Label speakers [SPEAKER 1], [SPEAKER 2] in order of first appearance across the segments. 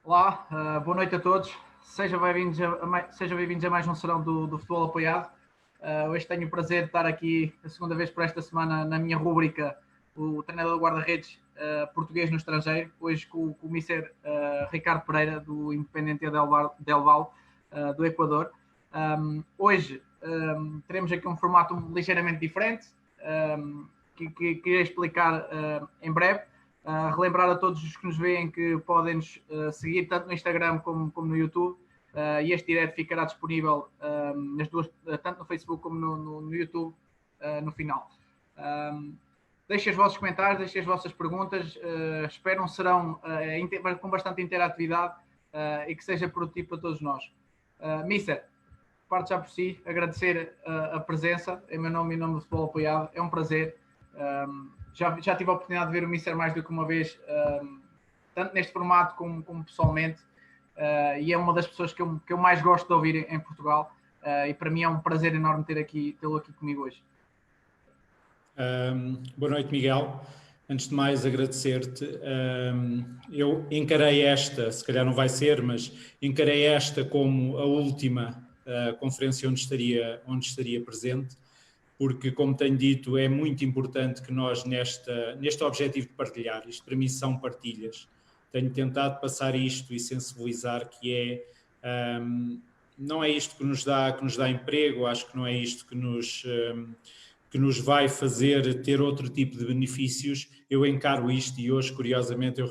[SPEAKER 1] Olá, boa noite a todos. Sejam bem-vindos a mais um serão do Futebol Apoiado. Hoje tenho o prazer de estar aqui a segunda vez por esta semana na minha rúbrica, o treinador do guarda-redes português no estrangeiro, hoje com o Mister Ricardo Pereira, do Independiente del Valle, do Equador. Hoje teremos aqui um formato ligeiramente diferente, que irei explicar em breve. Relembrar a todos os que nos veem que podem nos seguir tanto no Instagram como no YouTube, e este direto ficará disponível nas duas, tanto no Facebook como no YouTube no final. Deixem os vossos comentários, deixem as vossas perguntas, espero um serão com bastante interatividade e que seja produtivo para todos nós. Mister, parte já por si, agradecer a presença em meu nome e em nome do Futebol Apoiado, é um prazer. Já tive a oportunidade de ver o Mister mais do que uma vez, tanto neste formato como pessoalmente, e é uma das pessoas que eu mais gosto de ouvir em Portugal, e para mim é um prazer enorme tê-lo aqui comigo hoje.
[SPEAKER 2] Boa noite, Miguel. Antes de mais, agradecer-te. Eu encarei esta, se calhar não vai ser, mas encarei esta como a última conferência onde estaria presente, porque, como tenho dito, é muito importante que nós, neste objetivo de partilhar, isto para mim são partilhas, tenho tentado passar isto e sensibilizar que não é isto que nos dá emprego, acho que não é isto que nos vai fazer ter outro tipo de benefícios. Eu encaro isto e hoje, curiosamente,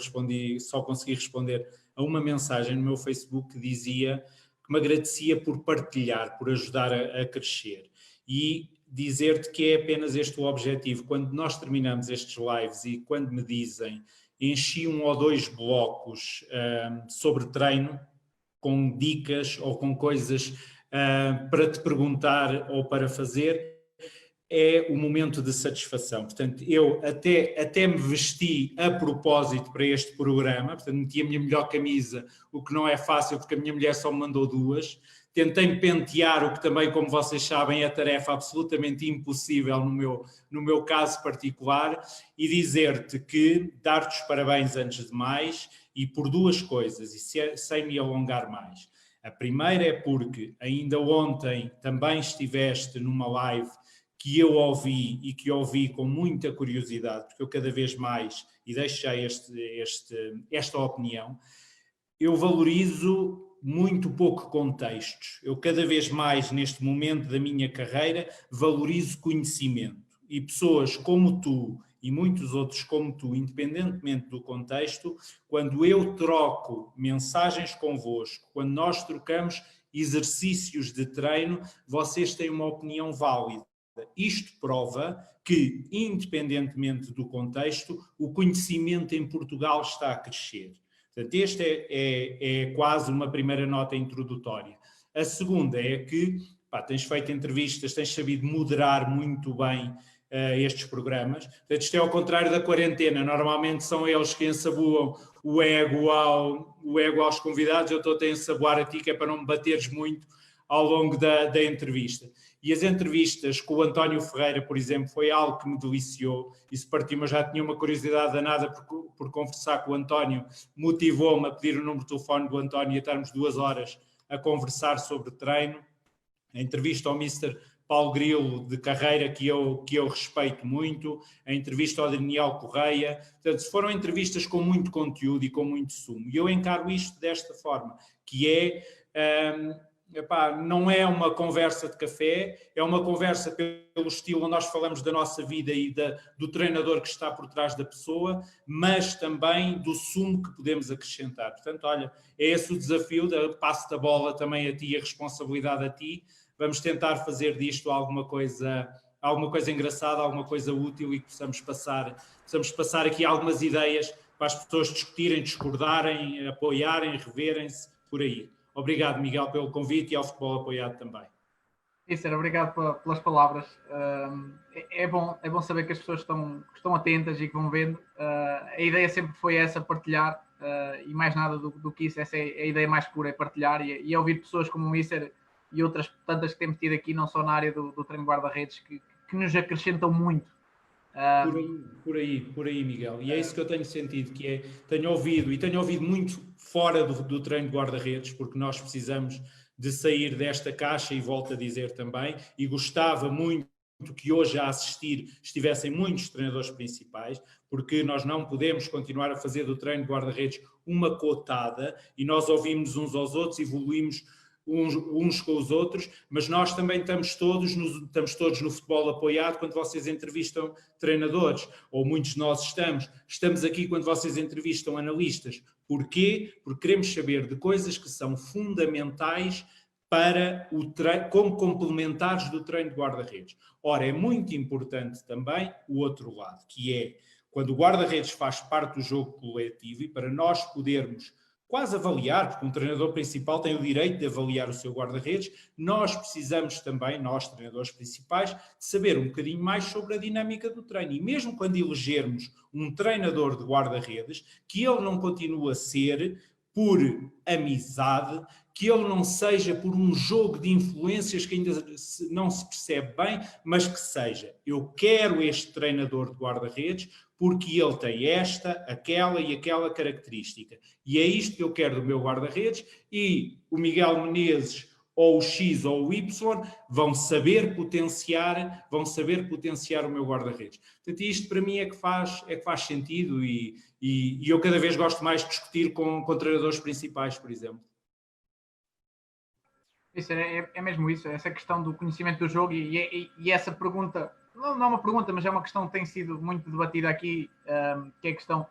[SPEAKER 2] só consegui responder a uma mensagem no meu Facebook que dizia que me agradecia por partilhar, por ajudar a crescer. E dizer-te que é apenas este o objetivo. Quando nós terminamos estes lives e quando me dizem enchi 1 ou 2 blocos sobre treino, com dicas ou com coisas para te perguntar ou para fazer, é o momento de satisfação. Portanto, eu até me vesti a propósito para este programa, portanto, meti a minha melhor camisa, o que não é fácil porque a minha mulher só me mandou 2. Tentei pentear, o que também, como vocês sabem, é tarefa absolutamente impossível no meu caso particular, e dizer-te que, dar-te os parabéns antes de mais, e por 2 coisas, e sem me alongar mais. A primeira é porque ainda ontem também estiveste numa live que eu ouvi e que ouvi com muita curiosidade, porque eu cada vez mais, e deixo já esta opinião, eu valorizo muito pouco contextos. Eu cada vez mais, neste momento da minha carreira, valorizo conhecimento. E pessoas como tu e muitos outros como tu, independentemente do contexto, quando eu troco mensagens convosco, quando nós trocamos exercícios de treino, vocês têm uma opinião válida. Isto prova que, independentemente do contexto, o conhecimento em Portugal está a crescer. Portanto, esta é quase uma primeira nota introdutória. A segunda é que tens feito entrevistas, tens sabido moderar muito bem estes programas. Portanto, isto é ao contrário da quarentena. Normalmente são eles que ensaboam o ego aos convidados. Eu estou a ensaboar a ti, que é para não me bateres muito ao longo da entrevista. E as entrevistas com o António Ferreira, por exemplo, foi algo que me deliciou. Isso partiu, mas já tinha uma curiosidade danada por conversar com o António. Motivou-me a pedir o número de telefone do António e a estarmos 2 horas a conversar sobre treino. A entrevista ao Mr. Paulo Grilo de carreira, que eu respeito muito. A entrevista ao Daniel Correia. Portanto, foram entrevistas com muito conteúdo e com muito sumo. E eu encaro isto desta forma, que é... não é uma conversa de café, é uma conversa pelo estilo onde nós falamos da nossa vida e do treinador que está por trás da pessoa, mas também do sumo que podemos acrescentar. Portanto, olha, é esse o desafio, passo da bola também a ti, a responsabilidade a ti. Vamos tentar fazer disto alguma coisa engraçada, alguma coisa útil e que possamos passar aqui algumas ideias para as pessoas discutirem, discordarem, apoiarem, reverem-se, por aí. Obrigado, Miguel, pelo convite e ao Futebol Apoiado também.
[SPEAKER 1] Mister, obrigado pelas palavras. É bom saber que as pessoas estão atentas e que vão vendo. A ideia sempre foi essa, partilhar, e mais nada do que isso. Essa é a ideia mais pura, é partilhar e ouvir pessoas como o Mister e outras tantas que temos tido aqui, não só na área do treino guarda-redes, que nos acrescentam muito
[SPEAKER 2] Por aí, Miguel. E é isso que eu tenho sentido, que é, tenho ouvido muito fora do treino de guarda-redes, porque nós precisamos de sair desta caixa, e volto a dizer também, e gostava muito que hoje a assistir estivessem muitos treinadores principais, porque nós não podemos continuar a fazer do treino de guarda-redes uma cotada, e nós ouvimos uns aos outros, evoluímos uns com os outros, mas nós também estamos todos no futebol apoiado quando vocês entrevistam treinadores, ou muitos de nós estamos aqui quando vocês entrevistam analistas. Porquê? Porque queremos saber de coisas que são fundamentais para o treino, como complementares do treino de guarda-redes. Ora, é muito importante também o outro lado, que é quando o guarda-redes faz parte do jogo coletivo, e para nós podermos quase avaliar, porque um treinador principal tem o direito de avaliar o seu guarda-redes, nós precisamos também, nós treinadores principais, de saber um bocadinho mais sobre a dinâmica do treino. E mesmo quando elegermos um treinador de guarda-redes, que ele não continue a ser por amizade, que ele não seja por um jogo de influências que ainda não se percebe bem, mas que seja, eu quero este treinador de guarda-redes porque ele tem esta, aquela e aquela característica. E é isto que eu quero do meu guarda-redes, e o Miguel Menezes, ou o X ou o Y, vão saber potenciar o meu guarda-redes. Portanto, isto para mim é que faz sentido, e eu cada vez gosto mais de discutir com treinadores principais, por exemplo.
[SPEAKER 1] Isso é mesmo isso, essa questão do conhecimento do jogo, e essa pergunta, não é uma pergunta, mas é uma questão que tem sido muito debatida aqui, que é a questão,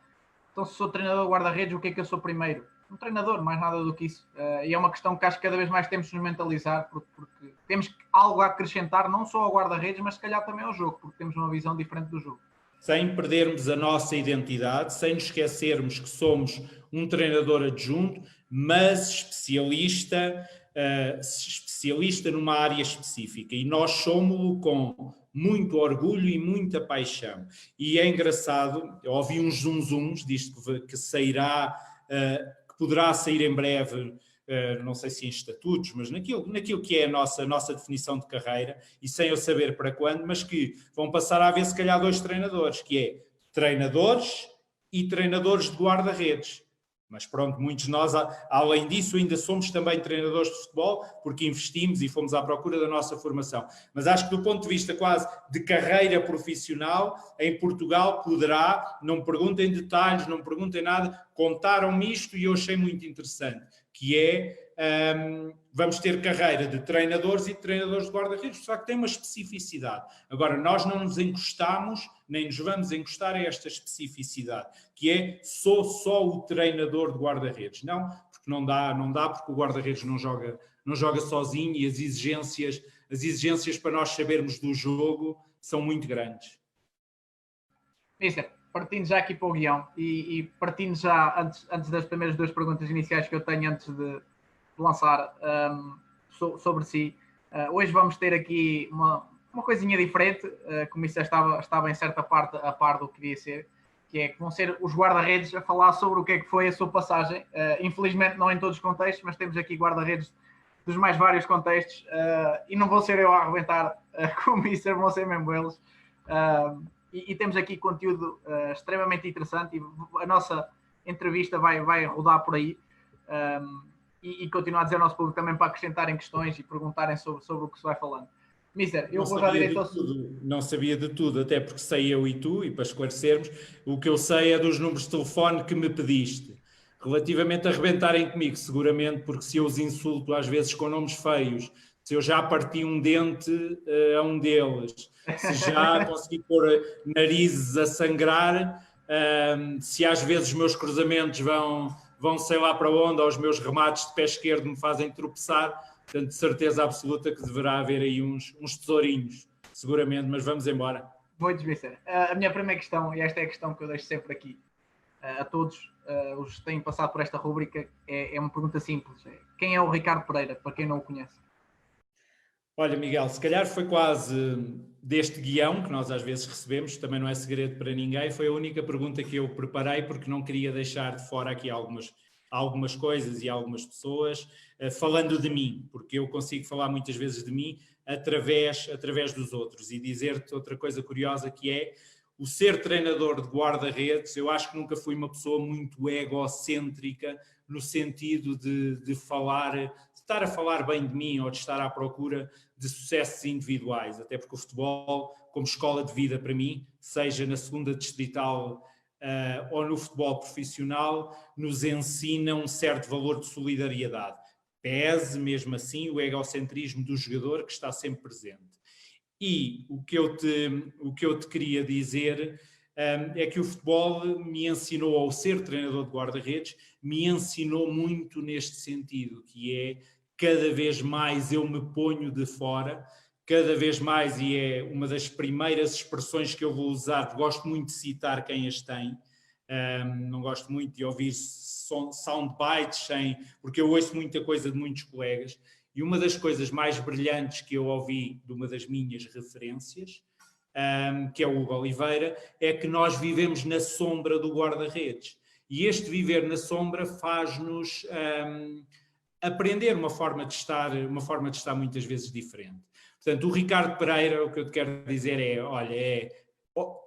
[SPEAKER 1] então se sou treinador de guarda-redes, o que é que eu sou primeiro? Um treinador, mais nada do que isso. E é uma questão que acho que cada vez mais temos de nos mentalizar, porque temos algo a acrescentar, não só ao guarda-redes, mas se calhar também ao jogo, porque temos uma visão diferente do jogo.
[SPEAKER 2] Sem perdermos a nossa identidade, sem nos esquecermos que somos um treinador adjunto, mas especialista numa área específica, e nós somos-lo com muito orgulho e muita paixão. E é engraçado, eu ouvi uns zum-zums disto que sairá, que poderá sair em breve, não sei se em estatutos, mas naquilo que é a nossa definição de carreira, e sem eu saber para quando, mas que vão passar a haver se calhar 2 treinadores, que é treinadores e treinadores de guarda-redes. Mas pronto, muitos de nós, além disso, ainda somos também treinadores de futebol, porque investimos e fomos à procura da nossa formação. Mas acho que do ponto de vista quase de carreira profissional, em Portugal poderá, não me perguntem detalhes, não me perguntem nada, contaram-me isto e eu achei muito interessante, que é, vamos ter carreira de treinadores e de treinadores de guarda-redes, só que tem uma especificidade. Agora, nós não nos encostamos, nem nos vamos encostar a esta especificidade, que é, sou só o treinador de guarda-redes. Não, porque não dá porque o guarda-redes não joga sozinho, e as exigências para nós sabermos do jogo são muito grandes.
[SPEAKER 1] Mister, partindo já aqui para o guião, e partindo já, antes das primeiras 2 perguntas iniciais que eu tenho antes de lançar sobre si, hoje vamos ter aqui uma coisinha diferente, como isso já estava em certa parte a par do que devia ser, que é que vão ser os guarda-redes a falar sobre o que é que foi a sua passagem. Infelizmente não em todos os contextos, mas temos aqui guarda-redes dos mais vários contextos, e não vou ser eu a arrebentar com o Mister, vão ser mesmo eles. E temos aqui conteúdo extremamente interessante, e a nossa entrevista vai rodar por aí, e continuar a dizer ao nosso público também para acrescentarem questões e perguntarem sobre o que se vai falando. Mister, eu vou já direto ao...
[SPEAKER 2] Não sabia de tudo, até porque sei eu e tu, e para esclarecermos, o que eu sei é dos números de telefone que me pediste. Relativamente a arrebentarem comigo, seguramente, porque se eu os insulto às vezes com nomes feios, se eu já parti um dente a um deles, se já consegui pôr narizes a sangrar, se às vezes os meus cruzamentos vão sei lá para onde, ou os meus remates de pé esquerdo me fazem tropeçar, portanto, de certeza absoluta que deverá haver aí uns tesourinhos, seguramente, mas vamos embora.
[SPEAKER 1] Muito bem, Mister. A minha primeira questão, e esta é a questão que eu deixo sempre aqui a todos os que têm passado por esta rúbrica, é uma pergunta simples. Quem é o Ricardo Pereira, para quem não o conhece?
[SPEAKER 2] Olha, Miguel, se calhar foi quase deste guião que nós às vezes recebemos, também não é segredo para ninguém, foi a única pergunta que eu preparei, porque não queria deixar de fora aqui algumas coisas e algumas pessoas, falando de mim, porque eu consigo falar muitas vezes de mim através dos outros. E dizer-te outra coisa curiosa, que é o ser treinador de guarda-redes, eu acho que nunca fui uma pessoa muito egocêntrica no sentido de falar, de estar a falar bem de mim ou de estar à procura de sucessos individuais, até porque o futebol, como escola de vida para mim, seja na segunda distrital ou no futebol profissional, nos ensina um certo valor de solidariedade. Pese, mesmo assim, o egocentrismo do jogador que está sempre presente. E o que eu te queria dizer é que o futebol me ensinou, ao ser treinador de guarda-redes, me ensinou muito neste sentido, que é cada vez mais eu me ponho de fora, cada vez mais, e é uma das primeiras expressões que eu vou usar, gosto muito de citar quem as tem, não gosto muito de ouvir soundbites, porque eu ouço muita coisa de muitos colegas, e uma das coisas mais brilhantes que eu ouvi de uma das minhas referências, que é o Hugo Oliveira, é que nós vivemos na sombra do guarda-redes. E este viver na sombra faz-nos aprender uma forma de estar muitas vezes diferente. Portanto, o Ricardo Pereira, o que eu te quero dizer é, olha, é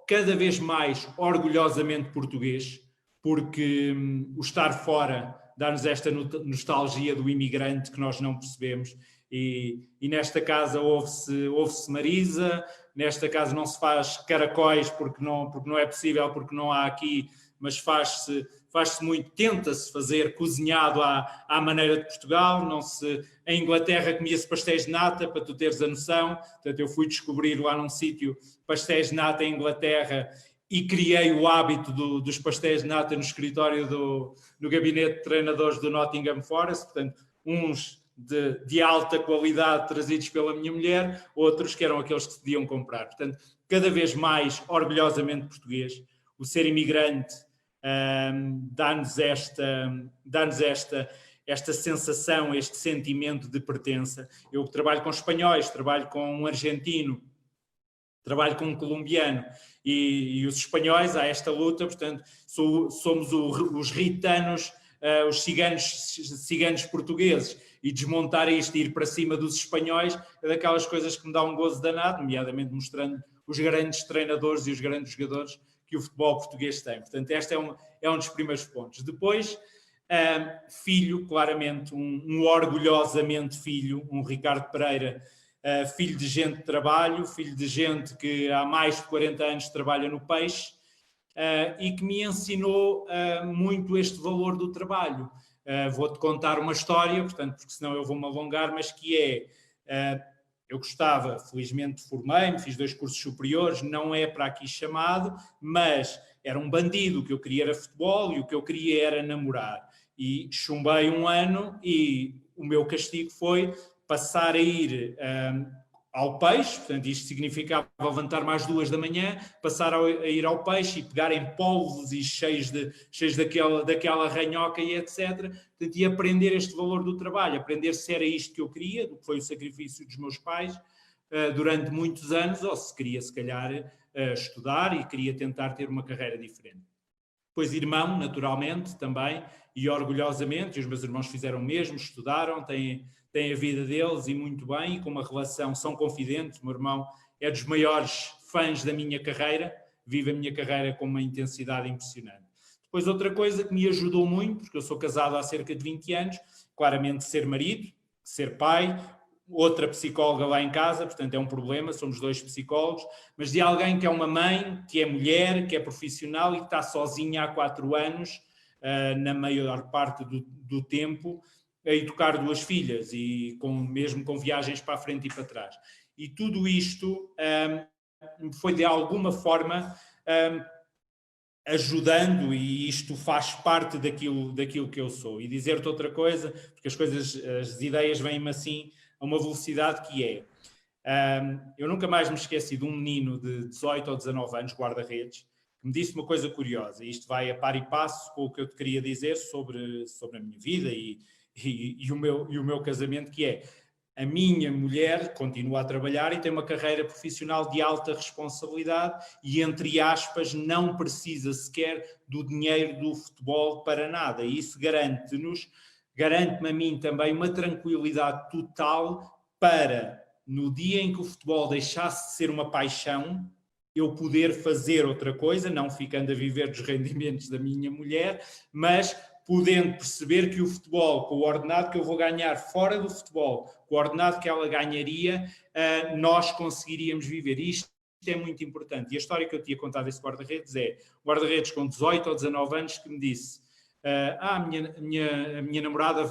[SPEAKER 2] cada vez mais orgulhosamente português, porque o estar fora dá-nos esta nostalgia do imigrante que nós não percebemos, e nesta casa ouve-se Marisa, nesta casa não se faz caracóis porque não é possível, porque não há aqui, mas faz-se muito, tenta-se fazer cozinhado à maneira de Portugal, em Inglaterra comia-se pastéis de nata, para tu teres a noção, portanto eu fui descobrir lá num sítio pastéis de nata em Inglaterra e criei o hábito dos pastéis de nata no escritório no gabinete de treinadores do Nottingham Forest, portanto uns de alta qualidade trazidos pela minha mulher, outros que eram aqueles que se podiam comprar. Portanto, cada vez mais orgulhosamente português, o ser imigrante dá-nos esta sensação, este sentimento de pertença. Eu trabalho com espanhóis, trabalho com um argentino, trabalho com um colombiano, e os espanhóis, há esta luta, portanto, somos os ritanos, os ciganos portugueses, e desmontar isto e ir para cima dos espanhóis é daquelas coisas que me dá um gozo danado, nomeadamente mostrando os grandes treinadores e os grandes jogadores que o futebol português tem. Portanto, este é um dos primeiros pontos. Depois, filho, claramente, um orgulhosamente filho, um Ricardo Pereira, filho de gente de trabalho, filho de gente que há mais de 40 anos trabalha no peixe, e que me ensinou muito este valor do trabalho. Vou-te contar uma história, portanto, porque senão eu vou-me alongar, mas que eu gostava, felizmente formei-me, fiz 2 cursos superiores, não é para aqui chamado, mas era um bandido, o que eu queria era futebol e o que eu queria era namorar. E chumbei um ano e o meu castigo foi passar a ir ao peixe, portanto isto significava levantar mais 2 da manhã, passar a ir ao peixe e pegar em polvos e cheios daquela ranhoca e etc. Portanto, e aprender este valor do trabalho, aprender se era isto que eu queria, do que foi o sacrifício dos meus pais durante muitos anos, ou se queria se calhar estudar e queria tentar ter uma carreira diferente. Depois irmão, naturalmente, também, e orgulhosamente, e os meus irmãos fizeram o mesmo, estudaram, têm a vida deles e muito bem, e com uma relação, são confidentes. O meu irmão é dos maiores fãs da minha carreira, vive a minha carreira com uma intensidade impressionante. Depois outra coisa que me ajudou muito, porque eu sou casado há cerca de 20 anos, claramente ser marido, ser pai, outra psicóloga lá em casa, portanto é um problema, somos 2 psicólogos, mas de alguém que é uma mãe, que é mulher, que é profissional e que está sozinha há 4 anos, na maior parte do tempo, a educar 2 filhas, e mesmo com viagens para a frente e para trás. E tudo isto foi de alguma forma ajudando, e isto faz parte daquilo que eu sou. E dizer-te outra coisa, porque as ideias vêm-me assim a uma velocidade que é... eu nunca mais me esqueci de um menino de 18 ou 19 anos, guarda-redes, que me disse uma coisa curiosa, e isto vai a par e passo com o que eu te queria dizer sobre a minha vida e o meu casamento, que é: a minha mulher continua a trabalhar e tem uma carreira profissional de alta responsabilidade e, entre aspas, não precisa sequer do dinheiro do futebol para nada. E isso garante-me a mim também uma tranquilidade total para, no dia em que o futebol deixasse de ser uma paixão, eu poder fazer outra coisa, não ficando a viver dos rendimentos da minha mulher, mas podendo perceber que o futebol, com o ordenado que eu vou ganhar fora do futebol, com o ordenado que ela ganharia, nós conseguiríamos viver. Isto é muito importante. E a história que eu tinha contado desse guarda-redes é um guarda-redes com 18 ou 19 anos que me disse: a minha namorada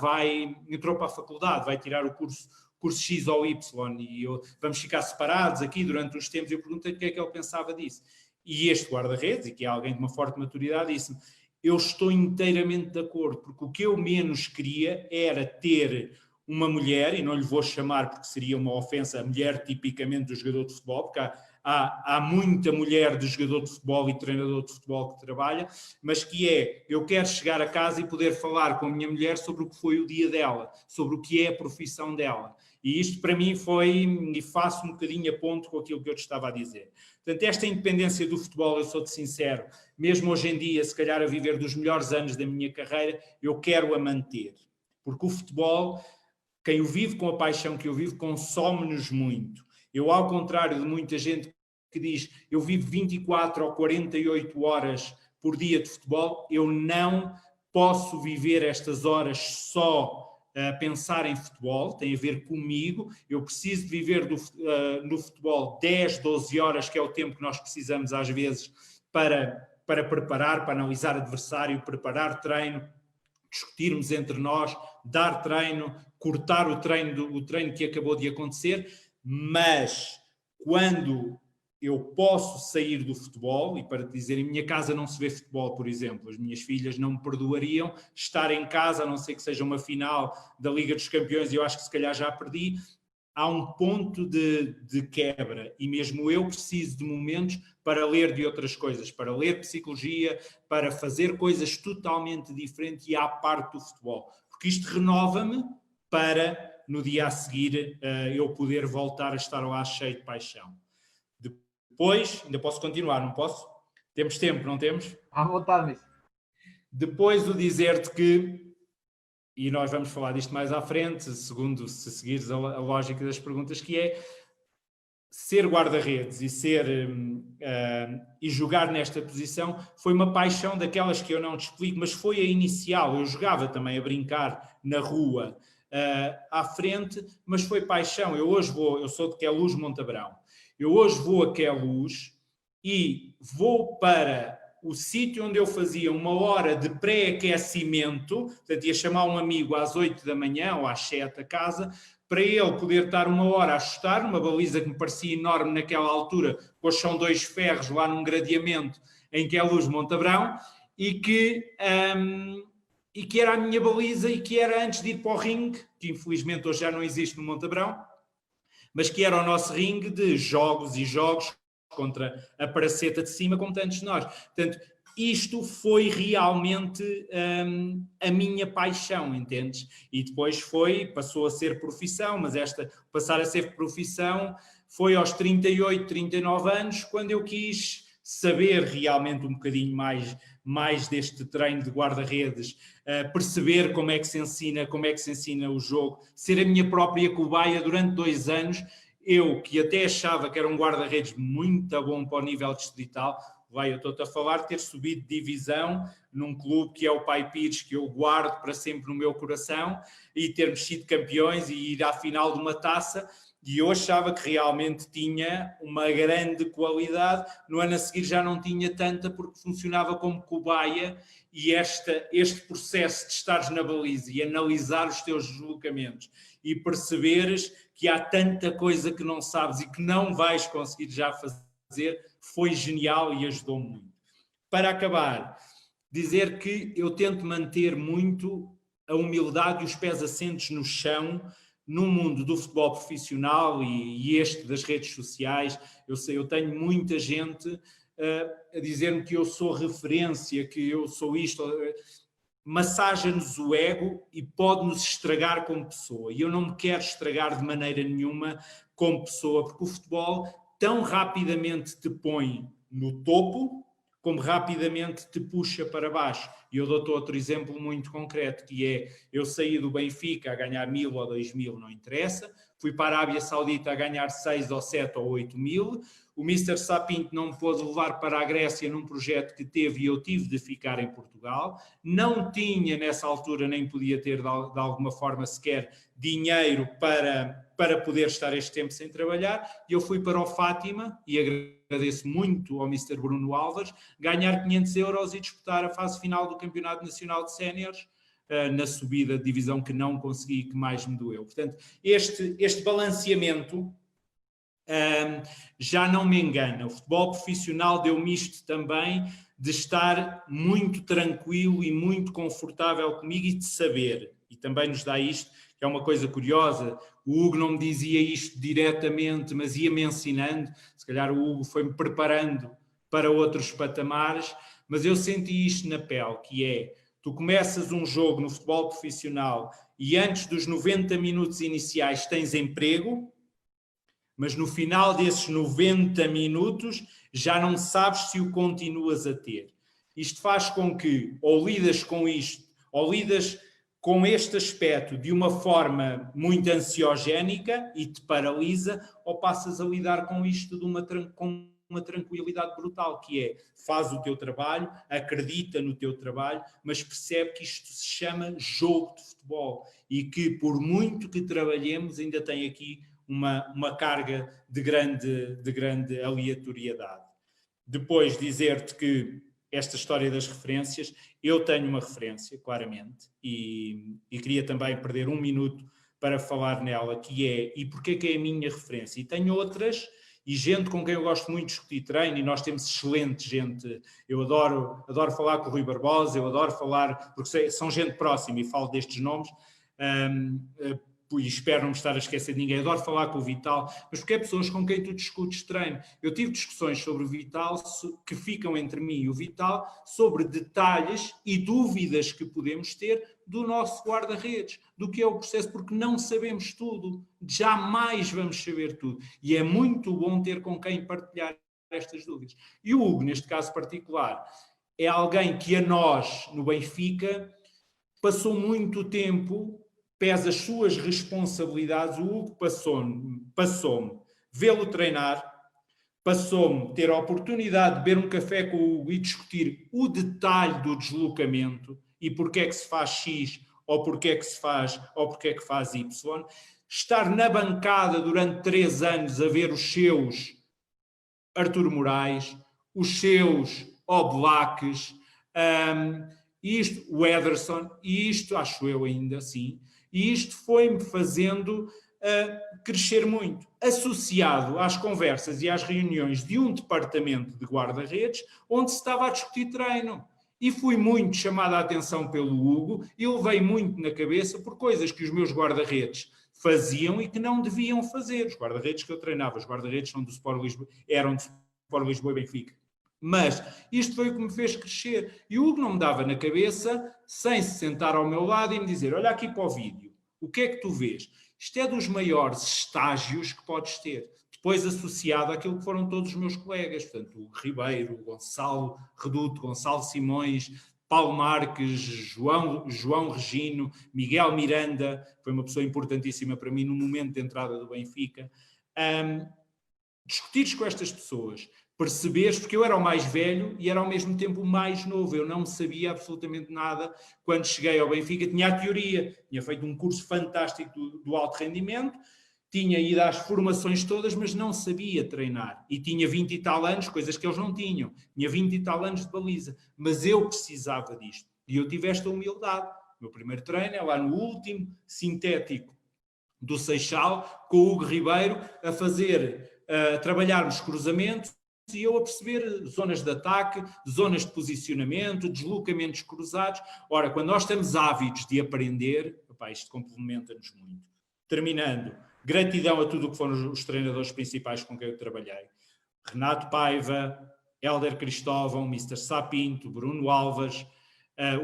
[SPEAKER 2] entrou para a faculdade, vai tirar o curso X ou Y, e vamos ficar separados aqui durante uns tempos. Eu perguntei o que é que ele pensava disso. E este guarda-redes, e que é alguém de uma forte maturidade, disse-me: eu estou inteiramente de acordo, porque o que eu menos queria era ter uma mulher, e não lhe vou chamar porque seria uma ofensa, a mulher tipicamente do jogador de futebol, porque há muita mulher de jogador de futebol e treinador de futebol que trabalha, mas que eu quero chegar a casa e poder falar com a minha mulher sobre o que foi o dia dela, sobre o que é a profissão dela. E isto para mim e faço um bocadinho a ponto com aquilo que eu te estava a dizer. Portanto, esta independência do futebol, eu sou-te sincero, mesmo hoje em dia, se calhar a viver dos melhores anos da minha carreira, eu quero a manter. Porque o futebol, quem o vive com a paixão que eu vivo, consome-nos muito. Eu, ao contrário de muita gente que diz eu vivo 24 ou 48 horas por dia de futebol, eu não posso viver estas horas só a pensar em futebol, tem a ver comigo. Eu preciso de viver no futebol 10, 12 horas, que é o tempo que nós precisamos às vezes para preparar, para analisar adversário, preparar treino, discutirmos entre nós, dar treino, cortar o treino que acabou de acontecer. Mas quando eu posso sair do futebol, e para te dizer, em minha casa não se vê futebol, por exemplo, as minhas filhas não me perdoariam estar em casa, a não ser que seja uma final da Liga dos Campeões, e eu acho que se calhar já perdi. Há um ponto de quebra, e mesmo eu preciso de momentos para ler de outras coisas, para ler psicologia, para fazer coisas totalmente diferentes e à parte do futebol, porque isto renova-me para no dia a seguir eu poder voltar a estar lá cheio de paixão. Depois, ainda posso continuar, não posso? Temos tempo, não temos?
[SPEAKER 1] À vontade, Miss.
[SPEAKER 2] Depois o dizer-te que, e nós vamos falar disto mais à frente, segundo se seguires a lógica das perguntas, que é ser guarda-redes e jogar nesta posição foi uma paixão daquelas que eu não te explico, mas foi a inicial. Eu jogava também a brincar na rua à frente, mas foi paixão. Eu sou de Queluz, Montabrão. Eu hoje vou a Queluz e vou para o sítio onde eu fazia uma hora de pré-aquecimento, portanto ia chamar um amigo às 8 da manhã ou às 7 a casa, para ele poder estar uma hora a chutar, numa baliza que me parecia enorme naquela altura, pois são 2 ferros lá num gradeamento em Queluz, Montabrão, e que era a minha baliza e que era antes de ir para o ringue, que infelizmente hoje já não existe no Montabrão, mas que era o nosso ringue de jogos e jogos contra a praceta de cima, como tantos de nós. Portanto, isto foi realmente a minha paixão, entendes? E depois passou a ser profissão, mas passar a ser profissão foi aos 38, 39 anos, quando eu quis saber realmente um bocadinho mais deste treino de guarda-redes, perceber como é que se ensina o jogo, ser a minha própria cobaia durante 2 anos. Eu, que até achava que era um guarda-redes muito bom para o nível distrital, eu estou-te a falar de ter subido de divisão num clube que é o Pai Pires, que eu guardo para sempre no meu coração, e termos sido campeões e ir à final de uma taça. E eu achava que realmente tinha uma grande qualidade. No ano a seguir já não tinha tanta, porque funcionava como cobaia, e este processo de estares na baliza e analisar os teus deslocamentos e perceberes que há tanta coisa que não sabes e que não vais conseguir já fazer, foi genial e ajudou muito. Para acabar, dizer que eu tento manter muito a humildade e os pés assentos no chão no mundo do futebol profissional e este das redes sociais. Eu tenho muita gente a dizer-me que eu sou referência, que eu sou isto. Massagem-nos o ego e pode-nos estragar como pessoa. E eu não me quero estragar de maneira nenhuma como pessoa, porque o futebol tão rapidamente te põe no topo, como rapidamente te puxa para baixo. E eu dou-te outro exemplo muito concreto, que é, eu saí do Benfica a ganhar 1.000 ou 2.000, não interessa, fui para a Arábia Saudita a ganhar 6 ou 7 ou 8 mil, o Mr. Sapinto não me pôde levar para a Grécia num projeto que teve e eu tive de ficar em Portugal. Não tinha nessa altura, nem podia ter de alguma forma sequer dinheiro para poder estar este tempo sem trabalhar. E eu fui para o Fátima, e agradeço muito ao Mr. Bruno Álvares, ganhar 500 euros e disputar a fase final do Campeonato Nacional de Séniores, na subida de divisão que não consegui, que mais me doeu. Portanto, este balanceamento já não me engana. O futebol profissional deu-me isto também, de estar muito tranquilo e muito confortável comigo e de saber. E também nos dá isto, que é uma coisa curiosa. O Hugo não me dizia isto diretamente, mas ia-me ensinando. Se calhar o Hugo foi-me preparando para outros patamares, mas eu senti isto na pele, que é: tu começas um jogo no futebol profissional e antes dos 90 minutos iniciais tens emprego, mas no final desses 90 minutos já não sabes se o continuas a ter. Isto faz com que ou lidas com isto, ou lidas com este aspecto de uma forma muito ansiogénica e te paralisa, ou passas a lidar com isto com uma tranquilidade brutal, que é: faz o teu trabalho, acredita no teu trabalho, mas percebe que isto se chama jogo de futebol e que, por muito que trabalhemos, ainda tem aqui uma carga de grande aleatoriedade. Depois, dizer-te que esta história das referências, eu tenho uma referência, claramente, e queria também perder um minuto para falar nela, que é: e porquê que é a minha referência? E tenho outras, e gente com quem eu gosto muito de discutir treino, e nós temos excelente gente. Eu adoro falar com o Rui Barbosa, eu adoro falar, porque são gente próxima, e falo destes nomes, e espero não me estar a esquecer de ninguém. Adoro falar com o Vital, mas porque é pessoas com quem tu discutes treino. Eu tive discussões sobre o Vital que ficam entre mim e o Vital sobre detalhes e dúvidas que podemos ter do nosso guarda-redes, do que é o processo, porque não sabemos tudo, jamais vamos saber tudo. E é muito bom ter com quem partilhar estas dúvidas. E o Hugo, neste caso particular, é alguém que a nós, no Benfica, passou muito tempo, pesa as suas responsabilidades. O Hugo passou-me vê-lo treinar, passou-me ter a oportunidade de beber um café com o Hugo e discutir o detalhe do deslocamento e porque é que se faz X, ou porque é que se faz, ou porque é que faz Y. Estar na bancada durante 3 anos a ver os seus Artur Morais, os seus Oblaks, o Ederson, e isto acho eu ainda assim, e isto foi-me fazendo crescer muito, associado às conversas e às reuniões de um departamento de guarda-redes onde se estava a discutir treino. E fui muito chamada a atenção pelo Hugo, e levei muito na cabeça por coisas que os meus guarda-redes faziam e que não deviam fazer. Os guarda-redes que eu treinava, os guarda-redes eram do Sport Lisboa e Benfica. Mas isto foi o que me fez crescer. E o Hugo não me dava na cabeça, sem se sentar ao meu lado e me dizer: olha aqui para o vídeo, o que é que tu vês? Isto é dos maiores estágios que podes ter. Depois associado àquilo que foram todos os meus colegas, portanto, o Ribeiro, o Gonçalo Reduto, Gonçalo Simões, Paulo Marques, João Regino, Miguel Miranda, foi uma pessoa importantíssima para mim no momento de entrada do Benfica. Discutires com estas pessoas, perceberes, porque eu era o mais velho e era ao mesmo tempo o mais novo, eu não sabia absolutamente nada quando cheguei ao Benfica. Tinha a teoria, tinha feito um curso fantástico do alto rendimento, tinha ido às formações todas, mas não sabia treinar, e tinha 20 e tal anos, coisas que eles não tinham, tinha 20 e tal anos de baliza, mas eu precisava disto, e eu tive esta humildade. O meu primeiro treino é lá no último sintético do Seixal, com o Hugo Ribeiro, a trabalharmos cruzamentos, e eu a perceber zonas de ataque, zonas de posicionamento, deslocamentos cruzados. Ora, quando nós estamos ávidos de aprender, isto complementa-nos muito. Terminando, gratidão a tudo o que foram os treinadores principais com quem eu trabalhei. Renato Paiva, Hélder Cristóvão, Mr. Sapinto, Bruno Alves,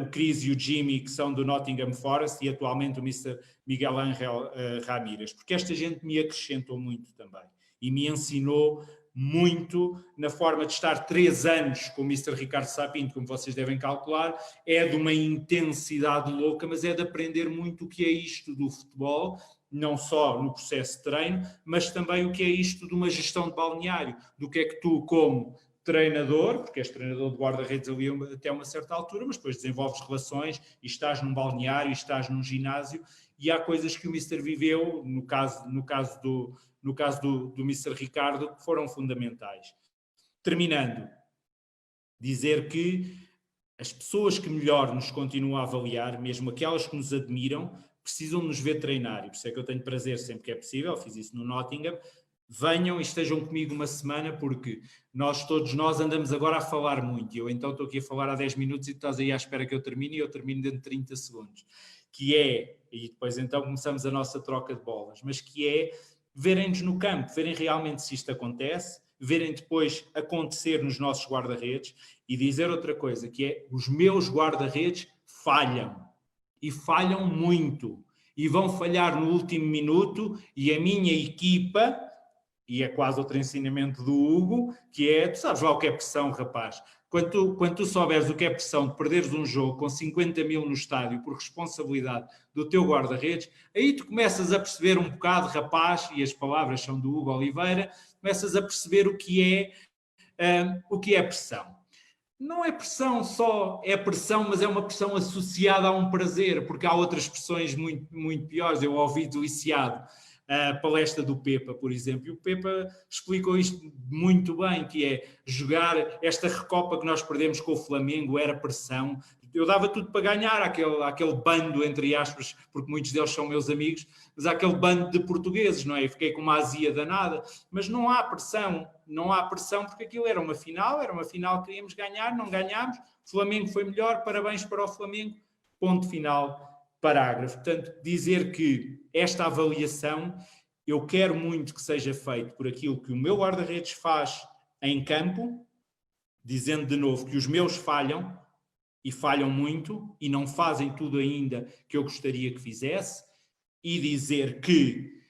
[SPEAKER 2] o Cris e o Jimmy, que são do Nottingham Forest, e atualmente o Mr. Miguel Ángel Ramírez, porque esta gente me acrescentou muito também e me ensinou muito na forma de estar 3 anos com o Mr. Ricardo Sá Pinto, como vocês devem calcular, é de uma intensidade louca, mas é de aprender muito o que é isto do futebol, não só no processo de treino, mas também o que é isto de uma gestão de balneário, do que é que tu, como treinador, porque és treinador de guarda-redes ali até uma certa altura, mas depois desenvolves relações e estás num balneário, e estás num ginásio, e há coisas que o Mr. viveu, no caso do Mr. Ricardo, que foram fundamentais. Terminando, dizer que as pessoas que melhor nos continuam a avaliar, mesmo aquelas que nos admiram, precisam nos ver treinar, e por isso é que eu tenho prazer sempre que é possível, fiz isso no Nottingham, venham e estejam comigo uma semana, porque todos nós andamos agora a falar muito, e eu então estou aqui a falar há 10 minutos e tu estás aí à espera que eu termine, e eu termino dentro de 30 segundos, que é, e depois então começamos a nossa troca de bolas, mas que é verem-nos no campo, verem realmente se isto acontece, verem depois acontecer nos nossos guarda-redes, e dizer outra coisa, que é, os meus guarda-redes falham, e falham muito, e vão falhar no último minuto, e a minha equipa, e é quase outro ensinamento do Hugo, que é, tu sabes lá o que é pressão, rapaz. Quando tu souberes o que é pressão de perderes um jogo com 50 mil no estádio por responsabilidade do teu guarda-redes, aí tu começas a perceber um bocado, rapaz, e as palavras são do Hugo Oliveira, começas a perceber o que é pressão. Não é pressão só, é pressão, mas é uma pressão associada a um prazer, porque há outras pressões muito, muito piores. Eu ouvi deliciado a palestra do Pepa, por exemplo, e o Pepa explicou isto muito bem, que é jogar esta recopa que nós perdemos com o Flamengo, era pressão. Eu dava tudo para ganhar, aquele bando, entre aspas, porque muitos deles são meus amigos, mas aquele bando de portugueses, não é? Eu fiquei com uma azia danada, mas não há pressão porque aquilo era uma final que queríamos ganhar, não ganhámos, o Flamengo foi melhor, parabéns para o Flamengo, ponto final, parágrafo. Portanto, dizer que esta avaliação, eu quero muito que seja feito por aquilo que o meu guarda-redes faz em campo, dizendo de novo que os meus falham, e falham muito, e não fazem tudo ainda que eu gostaria que fizesse, e dizer que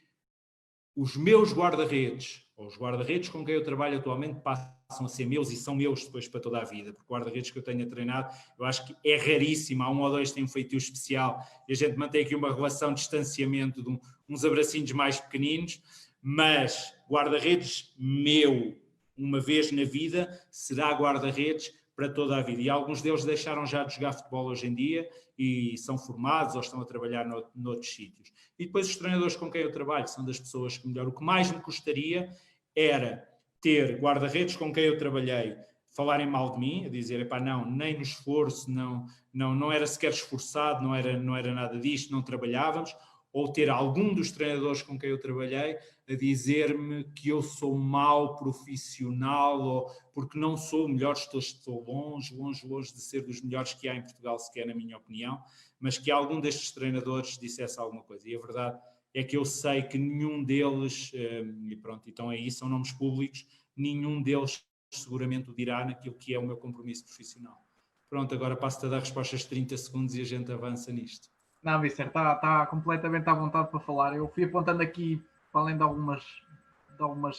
[SPEAKER 2] os meus guarda-redes, ou os guarda-redes com quem eu trabalho atualmente, passam a ser meus e são meus depois para toda a vida, porque guarda-redes que eu tenha treinado, eu acho que é raríssimo, há um ou dois que têm um feitio especial, e a gente mantém aqui uma relação de distanciamento, de uns abracinhos mais pequeninos, mas guarda-redes meu, uma vez na vida, será guarda-redes para toda a vida. E alguns deles deixaram já de jogar futebol hoje em dia e são formados ou estão a trabalhar noutros sítios. E depois os treinadores com quem eu trabalho são das pessoas que melhor. O que mais me custaria era ter guarda-redes com quem eu trabalhei falarem mal de mim, a dizer, epá, não, nem no esforço, não era sequer esforçado, não era nada disto, não trabalhávamos, ou ter algum dos treinadores com quem eu trabalhei a dizer-me que eu sou mau profissional, ou porque não sou o melhor, estou longe de ser dos melhores que há em Portugal, sequer na minha opinião, mas que algum destes treinadores dissesse alguma coisa. E a verdade é que eu sei que nenhum deles, e pronto, então aí são nomes públicos, nenhum deles seguramente o dirá naquilo que é o meu compromisso profissional. Pronto, agora passo-te a dar respostas de 30 segundos e a gente avança nisto.
[SPEAKER 1] Não, Vícer, está completamente à vontade para falar. Eu fui apontando aqui, além de algumas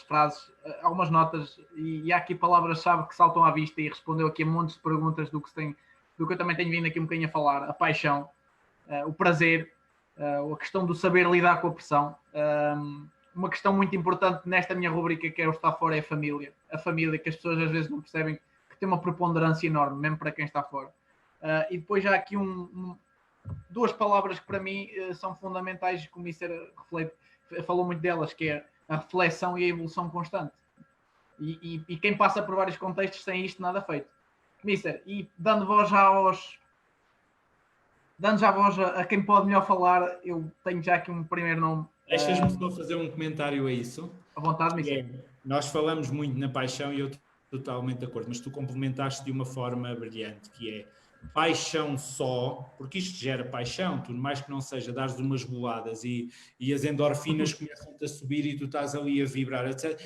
[SPEAKER 1] frases, algumas notas, e há aqui palavras-chave que saltam à vista, e respondeu aqui a montes de perguntas do que eu também tenho vindo aqui um bocadinho a falar. A paixão, o prazer, a questão do saber lidar com a pressão. Uma questão muito importante nesta minha rubrica, que é o estar fora, é a família. A família, que as pessoas às vezes não percebem, que tem uma preponderância enorme, mesmo para quem está fora. E depois já há aqui duas palavras que para mim são fundamentais, que o Mister falou muito delas, que é a reflexão e a evolução constante. E quem passa por vários contextos sem isto, nada feito. Mister, e dando voz a quem pode melhor falar, eu tenho já aqui um primeiro nome.
[SPEAKER 2] Deixas-me só fazer um comentário a isso.
[SPEAKER 1] À vontade, Mister.
[SPEAKER 2] Nós falamos muito na paixão e eu estou totalmente de acordo, mas tu complementaste de uma forma brilhante, que é paixão só, porque isto gera paixão, tu mais que não seja dares umas boladas e as endorfinas começam-te a subir e tu estás ali a vibrar, etc.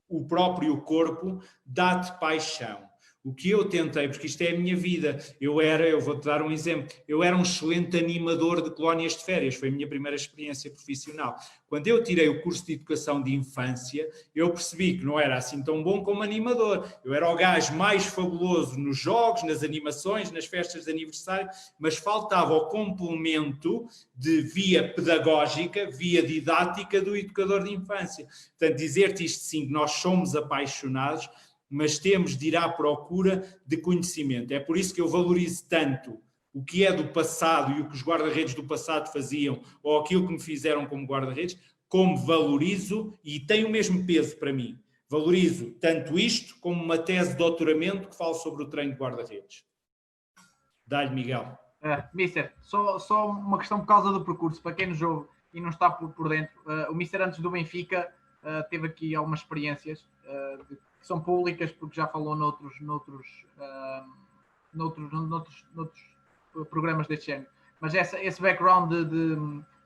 [SPEAKER 2] O próprio corpo dá-te paixão. O que eu tentei, porque isto é a minha vida, eu vou-te dar um exemplo, eu era um excelente animador de colónias de férias, foi a minha primeira experiência profissional. Quando eu tirei o curso de Educação de Infância, eu percebi que não era assim tão bom como animador. Eu era o gajo mais fabuloso nos jogos, nas animações, nas festas de aniversário, mas faltava o complemento de via pedagógica, via didática do educador de infância. Portanto, dizer-te isto sim, que nós somos apaixonados, mas temos de ir à procura de conhecimento. É por isso que eu valorizo tanto o que é do passado e o que os guarda-redes do passado faziam, ou aquilo que me fizeram como guarda-redes, como valorizo, e tem o mesmo peso para mim. Valorizo tanto isto como uma tese de doutoramento que fala sobre o treino de guarda-redes. Dá-lhe, Miguel.
[SPEAKER 1] Mister, só uma questão por causa do percurso, para quem nos ouve e não está por dentro. O Mister, antes do Benfica, teve aqui algumas experiências que são públicas, porque já falou noutros programas deste género. Mas esse background de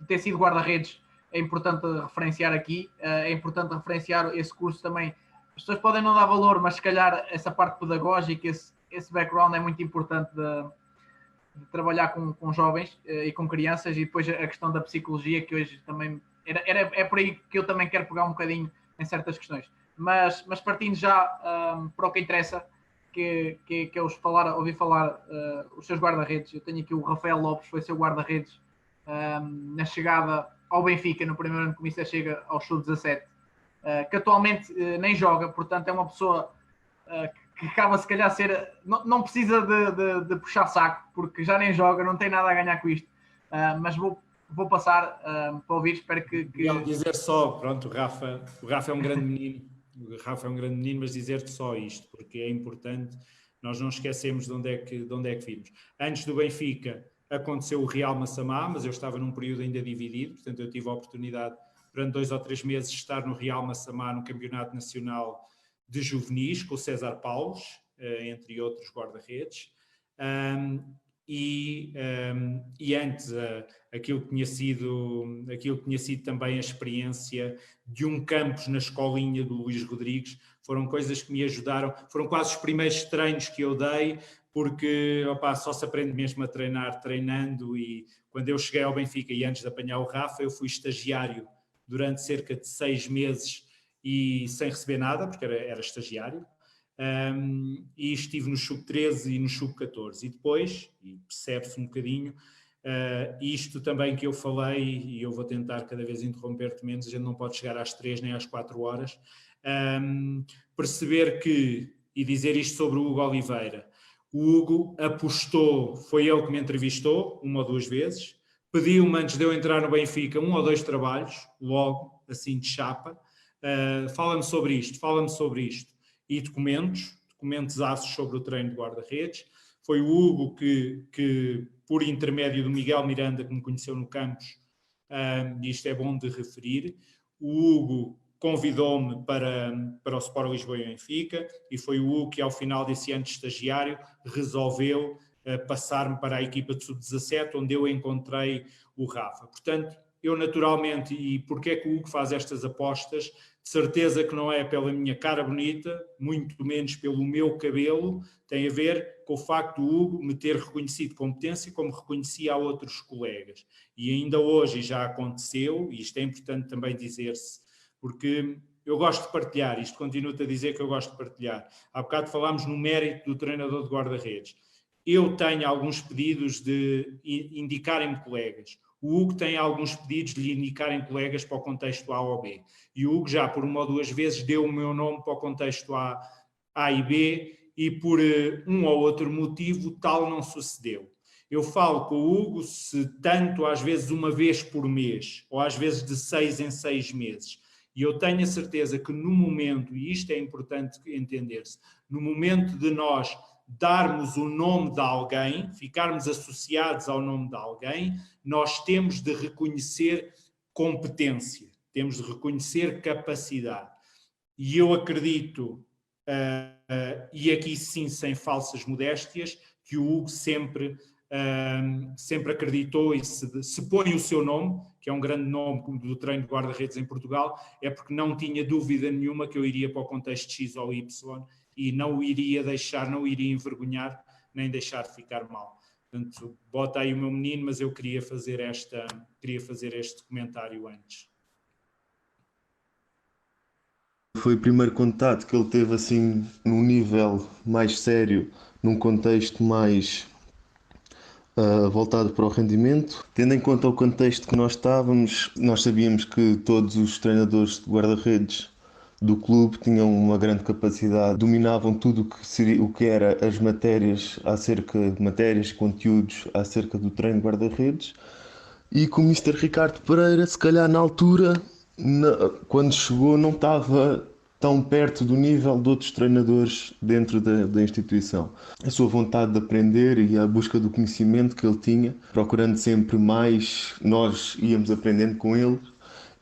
[SPEAKER 1] ter sido guarda-redes é importante referenciar aqui. É importante referenciar esse curso também. As pessoas podem não dar valor, mas se calhar essa parte pedagógica, esse background é muito importante de trabalhar com jovens e com crianças, e depois a questão da psicologia, que hoje também é por aí que eu também quero pegar um bocadinho em certas questões. Mas partindo já para o que interessa, que é ouvir falar os seus guarda-redes. Eu tenho aqui o Rafael Lopes, foi seu guarda-redes na chegada ao Benfica, no primeiro ano que o Mister chega ao Sub-17, que atualmente nem joga, portanto é uma pessoa que acaba se calhar ser, não precisa de puxar saco, porque já nem joga, não tem nada a ganhar com isto, mas vou passar para ouvir, espero que...
[SPEAKER 2] Dizer só, pronto, o Rafa é um grande menino, mas dizer-te só isto, porque é importante, nós não esquecemos de onde é que vimos. Antes do Benfica aconteceu o Real Massamá, mas eu estava num período ainda dividido, portanto eu tive a oportunidade durante 2 ou 3 meses de estar no Real Massamá, no Campeonato Nacional de Juvenis, com o César Paulos, entre outros guarda-redes, e antes aquilo que tinha sido também a experiência de um campus na escolinha do Luís Rodrigues, foram coisas que me ajudaram, foram quase os primeiros treinos que eu dei, porque só se aprende mesmo a treinar treinando, e quando eu cheguei ao Benfica e antes de apanhar o Rafa, eu fui estagiário durante cerca de 6 meses e sem receber nada, porque era estagiário, e estive no Sub-13 e no Sub-14, e depois, e percebe-se um bocadinho, isto também que eu falei, e eu vou tentar cada vez interromper-te menos, a gente não pode chegar às 3 nem às 4 horas, perceber que, e dizer isto sobre o Hugo Oliveira, o Hugo apostou, foi ele que me entrevistou 1 ou 2 vezes, pediu-me antes de eu entrar no Benfica 1 ou 2 trabalhos, logo, assim de chapa, fala-me sobre isto, e documentos aços sobre o treino de guarda-redes. Foi o Hugo que, por intermédio do Miguel Miranda, que me conheceu no campus, e isto é bom de referir, o Hugo convidou-me para o Sport Lisboa e Benfica, e foi o Hugo que, ao final desse ano de estagiário, resolveu passar-me para a equipa de Sub-17, onde eu encontrei o Rafa. Portanto, eu naturalmente, e porque é que o Hugo faz estas apostas, de certeza que não é pela minha cara bonita, muito menos pelo meu cabelo, tem a ver com o facto do Hugo me ter reconhecido competência como reconhecia a outros colegas. E ainda hoje já aconteceu, e isto é importante também dizer-se, porque eu gosto de partilhar, isto continuo-te a dizer que eu gosto de partilhar. Há bocado falámos no mérito do treinador de guarda-redes. Eu tenho alguns pedidos de indicarem-me colegas. O Hugo tem alguns pedidos de lhe indicarem colegas para o contexto A ou B. E o Hugo já por 1 ou 2 vezes deu o meu nome para o contexto A e B, e por um ou outro motivo tal não sucedeu. Eu falo com o Hugo se tanto às vezes 1 vez por mês, ou às vezes de 6 em 6 meses. E eu tenho a certeza que no momento, e isto é importante entender-se, no momento de nós darmos o nome de alguém, ficarmos associados ao nome de alguém, nós temos de reconhecer competência, temos de reconhecer capacidade. E eu acredito, e aqui sim sem falsas modéstias, que o Hugo sempre acreditou, e se põe o seu nome, que é um grande nome do treino de guarda-redes em Portugal, é porque não tinha dúvida nenhuma que eu iria para o contexto X ou Y, e não o iria deixar, não o iria envergonhar, nem deixar de ficar mal. Portanto, bota aí o meu menino, mas eu queria fazer este comentário antes.
[SPEAKER 3] Foi o primeiro contato que ele teve assim num nível mais sério, num contexto mais voltado para o rendimento. Tendo em conta o contexto que nós estávamos, nós sabíamos que todos os treinadores de guarda-redes do clube tinham uma grande capacidade, dominavam tudo o que era as matérias, conteúdos acerca do treino de guarda-redes. E com o Mr. Ricardo Pereira, se calhar na altura, quando chegou, não estava tão perto do nível de outros treinadores dentro da instituição. A sua vontade de aprender e a busca do conhecimento que ele tinha, procurando sempre mais, nós íamos aprendendo com ele.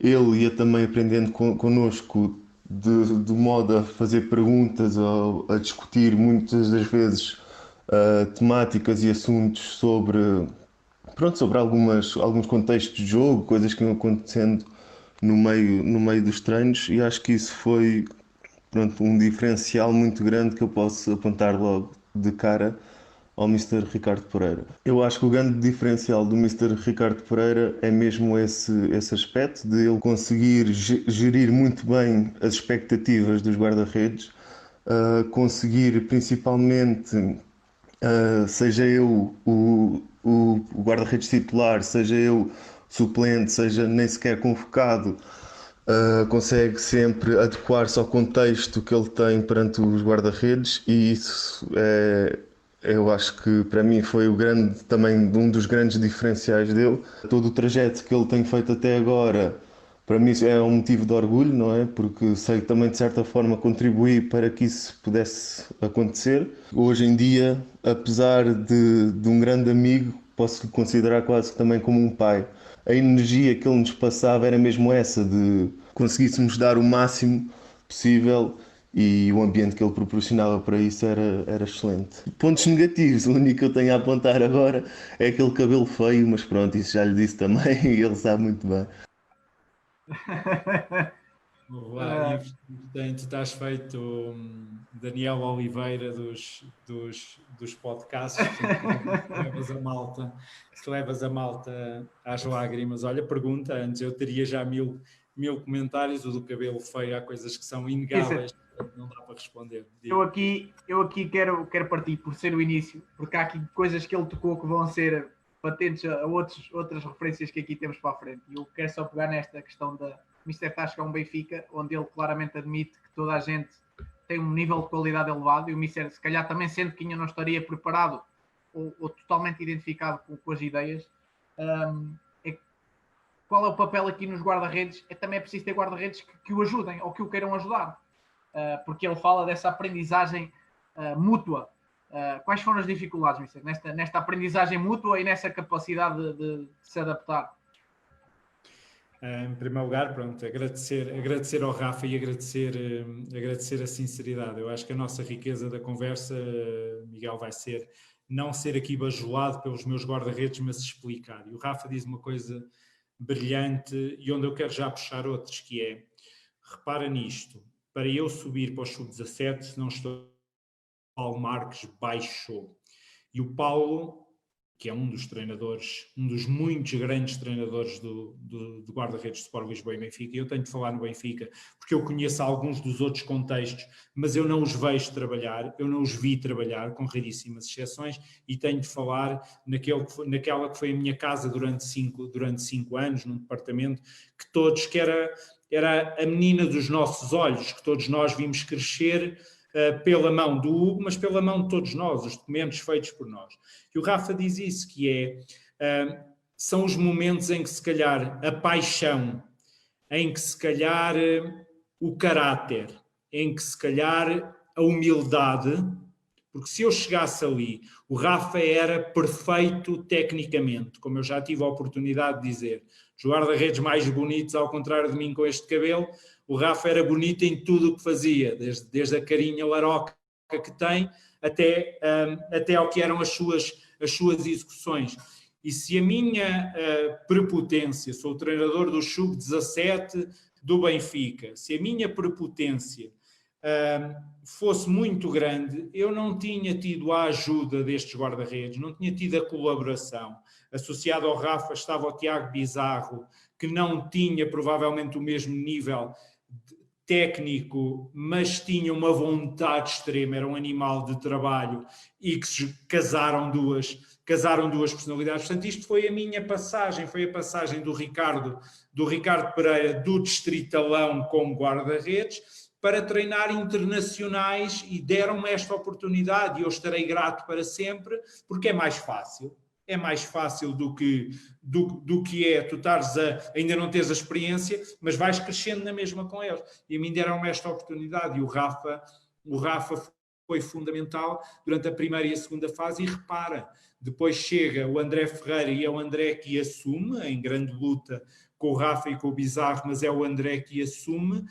[SPEAKER 3] Ele ia também aprendendo connosco de modo a fazer perguntas ou a discutir muitas das vezes temáticas e assuntos sobre alguns contextos de jogo, coisas que iam acontecendo no meio dos treinos, e acho que isso foi um diferencial muito grande que eu posso apontar logo de cara ao Mr. Ricardo Pereira. Eu acho que o grande diferencial do Mr. Ricardo Pereira é mesmo esse aspecto de ele conseguir gerir muito bem as expectativas dos guarda-redes, conseguir principalmente, seja eu o guarda-redes titular, seja eu suplente, seja nem sequer convocado, consegue sempre adequar-se ao contexto que ele tem perante os guarda-redes, e isso eu acho que para mim foi também um dos grandes diferenciais dele. Todo o trajeto que ele tem feito até agora, para mim é um motivo de orgulho, não é? Porque sei que também de certa forma contribuí para que isso pudesse acontecer. Hoje em dia, apesar de um grande amigo, posso lhe considerar quase também como um pai. A energia que ele nos passava era mesmo essa, de conseguíssemos dar o máximo possível, e o ambiente que ele proporcionava para isso era excelente. Pontos negativos, o único que eu tenho a apontar agora é aquele cabelo feio, mas pronto, isso já lhe disse também e ele sabe muito bem.
[SPEAKER 2] Olá, e portanto estás feito Daniel Oliveira dos podcasts, que levas a malta às lágrimas. Olha, pergunta, antes eu teria já mil comentários, o do cabelo feio, há coisas que são inegáveis, não dá para responder.
[SPEAKER 1] Eu aqui quero partir por ser o início, porque há aqui coisas que ele tocou que vão ser patentes a outras referências que aqui temos para a frente. E eu quero só pegar nesta questão da Mr. Tasca um Benfica, onde ele claramente admite que toda a gente tem um nível de qualidade elevado, e o Mr. se calhar também sendo que ainda não estaria preparado ou totalmente identificado com as ideias. Qual é o papel aqui nos guarda-redes? Também é preciso ter guarda-redes que o ajudem ou que o queiram ajudar, porque ele fala dessa aprendizagem mútua. Quais foram as dificuldades, Mister, nesta aprendizagem mútua e nessa capacidade de se adaptar?
[SPEAKER 2] Em primeiro lugar, pronto, agradecer ao Rafa e agradecer a sinceridade. Eu acho que a nossa riqueza da conversa, Miguel, vai ser não ser aqui bajulado pelos meus guarda-redes, mas explicar. E o Rafa diz uma coisa brilhante e onde eu quero já puxar outros, que é, repara nisto, para eu subir para o sub-17, se não estou, Paulo Marques baixou. E o Paulo, que é um dos treinadores, um dos muitos grandes treinadores do guarda-redes de Sport Lisboa e Benfica, e eu tenho de falar no Benfica, porque eu conheço alguns dos outros contextos, mas eu não os vejo trabalhar, eu não os vi trabalhar, com raríssimas exceções, e tenho de falar naquela que foi a minha casa durante 5 anos, num departamento, que era a menina dos nossos olhos, que todos nós vimos crescer, pela mão do Hugo, mas pela mão de todos nós, os documentos feitos por nós. E o Rafa diz isso, que são os momentos em que se calhar a paixão, em que se calhar o caráter, em que se calhar a humildade, porque se eu chegasse ali, o Rafa era perfeito tecnicamente, como eu já tive a oportunidade de dizer, os guarda-redes mais bonitos, ao contrário de mim com este cabelo, o Rafa era bonito em tudo o que fazia, desde a carinha laroca que tem até ao que eram as suas execuções. E se a minha prepotência, sou o treinador do sub-17 do Benfica, se a minha prepotência fosse muito grande, eu não tinha tido a ajuda destes guarda-redes, não tinha tido a colaboração. Associado ao Rafa estava o Tiago Bizarro, que não tinha provavelmente o mesmo nível técnico, mas tinha uma vontade extrema, era um animal de trabalho, e que se casaram duas personalidades. Portanto, isto foi a minha passagem, foi a passagem do Ricardo Pereira, do Distritalão como guarda-redes, para treinar internacionais, e deram-me esta oportunidade e eu estarei grato para sempre, porque é mais fácil. É mais fácil do que é tu ainda não teres a experiência, mas vais crescendo na mesma com eles. E a mim deram-me esta oportunidade, e o Rafa foi fundamental durante a primeira e a segunda fase, e repara, depois chega o André Ferreira, e é o André que assume, em grande luta com o Rafa e com o Bizarro, mas é o André que assume.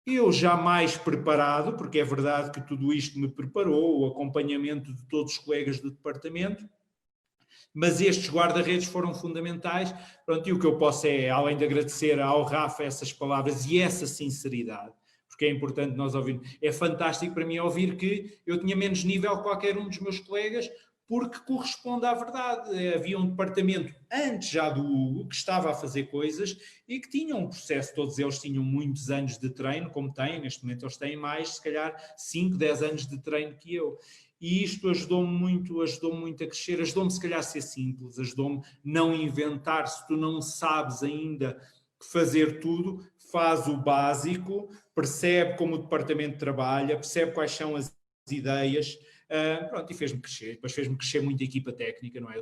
[SPEAKER 2] Eu já mais preparado, porque é verdade que tudo isto me preparou, o acompanhamento de todos os colegas do departamento, mas estes guarda-redes foram fundamentais. Pronto, e o que eu posso é, além de agradecer ao Rafa essas palavras e essa sinceridade, porque é importante nós ouvirmos. É fantástico para mim ouvir que eu tinha menos nível que qualquer um dos meus colegas, porque corresponde à verdade. Havia um departamento antes já do Hugo que estava a fazer coisas e que tinham um processo, todos eles tinham muitos anos de treino, como têm, neste momento eles têm mais, se calhar 5, 10 anos de treino que eu. E isto ajudou-me muito a crescer, ajudou-me se calhar a ser simples, ajudou-me não inventar. Se tu não sabes ainda fazer tudo, faz o básico, percebe como o departamento trabalha, percebe quais são as ideias, pronto, e fez-me crescer. Depois fez-me crescer muito a equipa técnica, não é?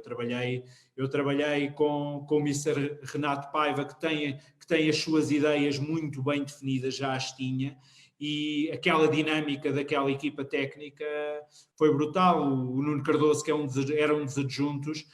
[SPEAKER 2] Eu trabalhei com o Mr. Renato Paiva, que tem as suas ideias muito bem definidas, já as tinha, e aquela dinâmica daquela equipa técnica foi brutal. O Nuno Cardoso, que era um dos adjuntos,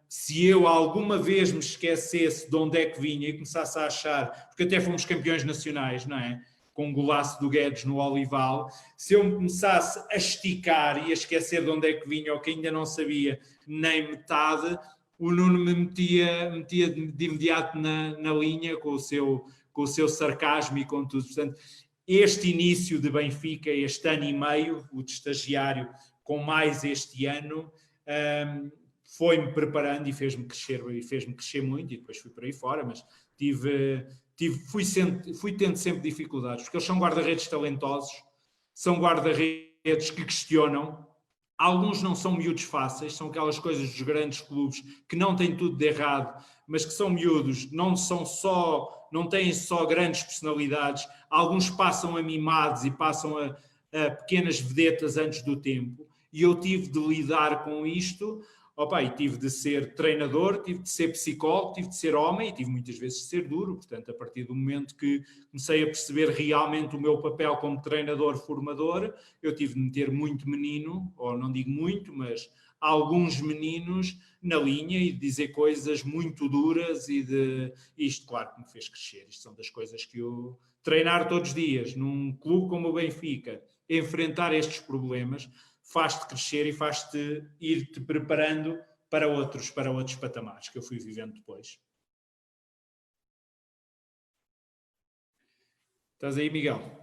[SPEAKER 2] se eu alguma vez me esquecesse de onde é que vinha e começasse a achar, porque até fomos campeões nacionais, não é? Com um golaço do Guedes no Olival, se eu me começasse a esticar e a esquecer de onde é que vinha, ou que ainda não sabia nem metade, o Nuno me metia de imediato na linha com o seu sarcasmo e com tudo. Portanto, este início de Benfica, este ano e meio, o de estagiário, com mais este ano, foi-me preparando e fez-me crescer muito, e depois fui por aí fora, mas fui tendo sempre dificuldades, porque eles são guarda-redes talentosos, são guarda-redes que questionam. Alguns não são miúdos fáceis, são aquelas coisas dos grandes clubes que não têm tudo de errado, mas que são miúdos, não têm só grandes personalidades. Alguns passam a mimados e passam a pequenas vedetas antes do tempo, e eu tive de lidar com isto. E tive de ser treinador, tive de ser psicólogo, tive de ser homem e tive muitas vezes de ser duro. Portanto, a partir do momento que comecei a perceber realmente o meu papel como treinador, formador, eu tive de meter muito menino, ou não digo muito, mas alguns meninos na linha, e de dizer coisas muito duras, e isto, claro, que me fez crescer. Isto são das coisas que eu... Treinar todos os dias num clube como o Benfica, enfrentar estes problemas, faz-te crescer e faz-te ir-te preparando para outros patamares que eu fui vivendo depois. Estás aí, Miguel?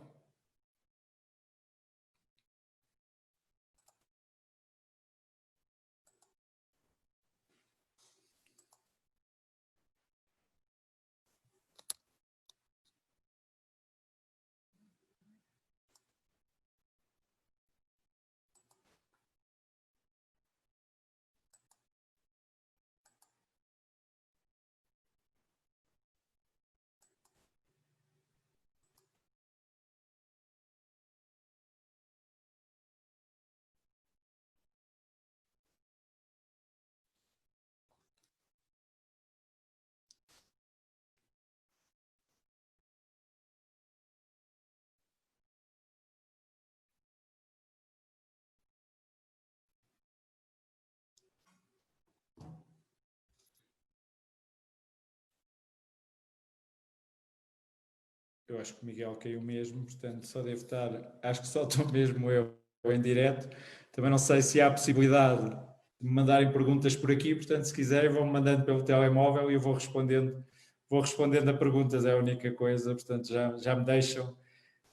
[SPEAKER 2] Eu acho que o Miguel caiu mesmo, portanto só devo estar, acho que só estou mesmo eu em direto. Também não sei se há possibilidade de me mandarem perguntas por aqui, portanto se quiserem vão-me mandando pelo telemóvel e eu vou respondendo a perguntas, é a única coisa, portanto já me deixam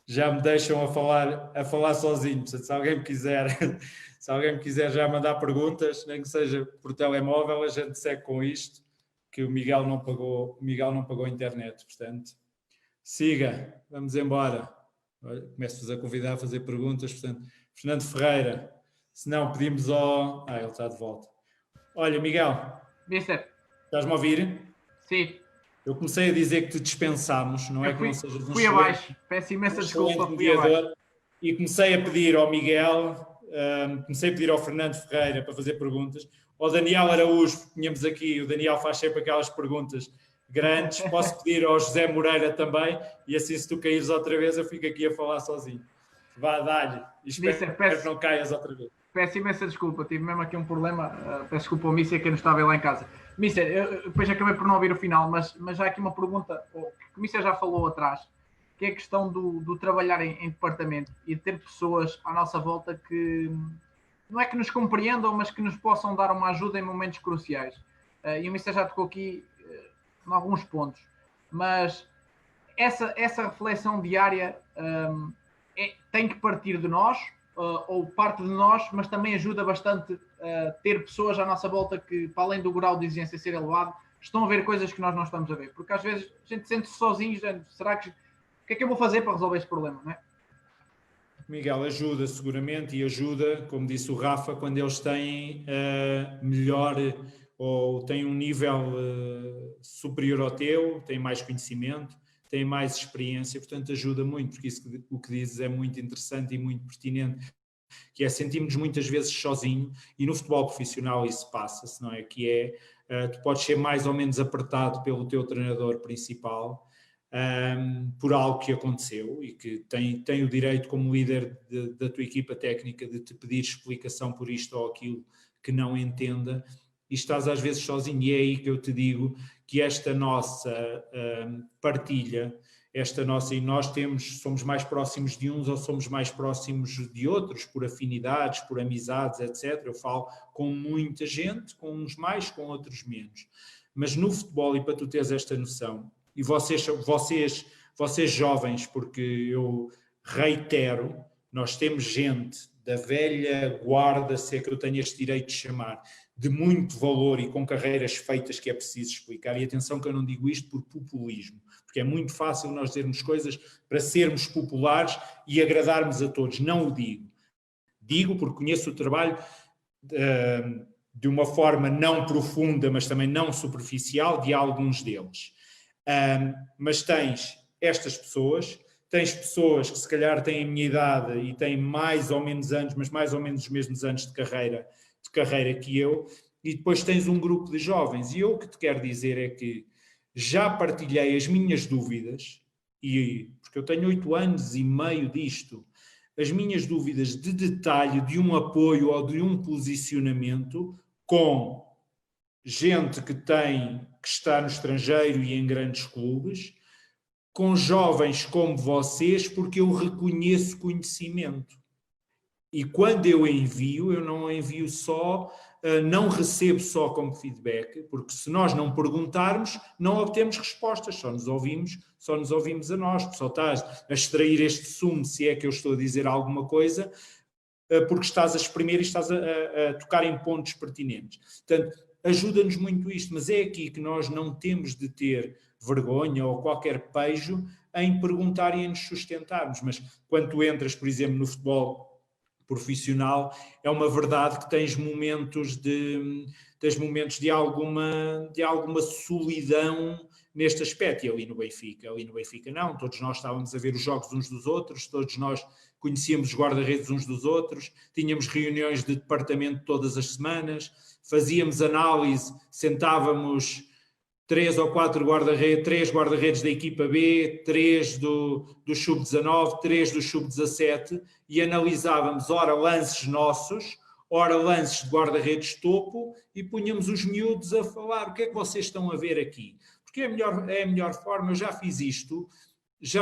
[SPEAKER 2] já me deixam a falar sozinho. Portanto, se alguém me quiser já mandar perguntas, nem que seja por telemóvel, a gente segue com isto, que o Miguel não pagou a internet. Portanto, siga, vamos embora. Começo-vos a convidar a fazer perguntas. Portanto, Fernando Ferreira, se não pedimos ao... ele está de volta. Olha, Miguel,
[SPEAKER 1] Mister,
[SPEAKER 2] estás-me a ouvir?
[SPEAKER 1] sim.
[SPEAKER 2] Eu comecei a dizer que te dispensámos, não é que não sejas
[SPEAKER 1] fui abaixo, peço imensa desculpa, fui abaixo.
[SPEAKER 2] E comecei a pedir ao Miguel, comecei a pedir ao Fernando Ferreira para fazer perguntas, ao Daniel Araújo, que tínhamos aqui, o Daniel faz sempre aquelas perguntas grandes, posso pedir ao José Moreira também, e assim se tu caíres outra vez eu fico aqui a falar sozinho. Vá, dá-lhe, e espero que não caias outra vez.
[SPEAKER 1] Peço imensa desculpa, tive mesmo aqui um problema, peço desculpa ao Mister que eu não estava lá em casa. Mister, eu depois acabei por não ouvir o final, mas já há aqui uma pergunta, que o Mister já falou atrás, que é a questão do trabalhar em departamento e de ter pessoas à nossa volta que não é que nos compreendam, mas que nos possam dar uma ajuda em momentos cruciais. E o Mister já tocou aqui em alguns pontos, mas essa reflexão diária tem que partir de nós, ou parte de nós, mas também ajuda bastante a ter pessoas à nossa volta que, para além do grau de exigência ser elevado, estão a ver coisas que nós não estamos a ver. Porque às vezes a gente sente-se sozinho, será que... O que é que eu vou fazer para resolver este problema, não é?
[SPEAKER 2] Miguel, ajuda seguramente, e ajuda, como disse o Rafa, quando eles têm melhor ou têm um nível superior ao teu, têm mais conhecimento, têm mais experiência, portanto ajuda muito, porque isso o que dizes é muito interessante e muito pertinente, que é sentirmos muitas vezes sozinho, e no futebol profissional isso passa-se, não é? Que é, tu podes ser mais ou menos apertado pelo teu treinador principal, por algo que aconteceu e que tem o direito como líder da tua equipa técnica de te pedir explicação por isto ou aquilo que não entenda, e estás às vezes sozinho, e é aí que eu te digo que esta nossa partilha, e nós somos mais próximos de uns ou somos mais próximos de outros, por afinidades, por amizades, etc. Eu falo com muita gente, com uns mais, com outros menos. Mas no futebol, e para tu teres esta noção, e vocês jovens, porque eu reitero, nós temos gente da velha guarda, se é que eu tenho este direito de chamar, de muito valor e com carreiras feitas que é preciso explicar. E atenção que eu não digo isto por populismo, porque é muito fácil nós dizermos coisas para sermos populares e agradarmos a todos. Não o digo. Digo porque conheço o trabalho de uma forma não profunda, mas também não superficial, de alguns deles. Mas tens estas pessoas, tens pessoas que se calhar têm a minha idade e têm mais ou menos anos, mas mais ou menos os mesmos anos de carreira que eu, e depois tens um grupo de jovens. E eu o que te quero dizer é que já partilhei as minhas dúvidas, porque eu tenho 8 anos e meio disto, as minhas dúvidas de detalhe de um apoio ou de um posicionamento com gente que está no estrangeiro e em grandes clubes, com jovens como vocês, porque eu reconheço conhecimento. E quando eu envio, eu não envio só, não recebo só como feedback, porque se nós não perguntarmos, não obtemos respostas, só nos ouvimos a nós. Só estás a extrair este sumo, se é que eu estou a dizer alguma coisa, porque estás a exprimir e estás a tocar em pontos pertinentes. Portanto, ajuda-nos muito isto, mas é aqui que nós não temos de ter vergonha ou qualquer pejo em perguntar e em nos sustentarmos. Mas quando tu entras, por exemplo, no futebol profissional, é uma verdade que tens momentos de alguma solidão neste aspecto. E ali no Benfica não, todos nós estávamos a ver os jogos uns dos outros, todos nós conhecíamos os guarda-redes uns dos outros, tínhamos reuniões de departamento todas as semanas, fazíamos análise, sentávamos 3 ou 4 guarda-redes, 3 guarda-redes da equipa B, 3 do sub-19, 3 do sub-17, e analisávamos ora lances nossos, ora lances de guarda-redes topo, e punhamos os miúdos a falar: o que é que vocês estão a ver aqui? Porque é a melhor forma. Eu já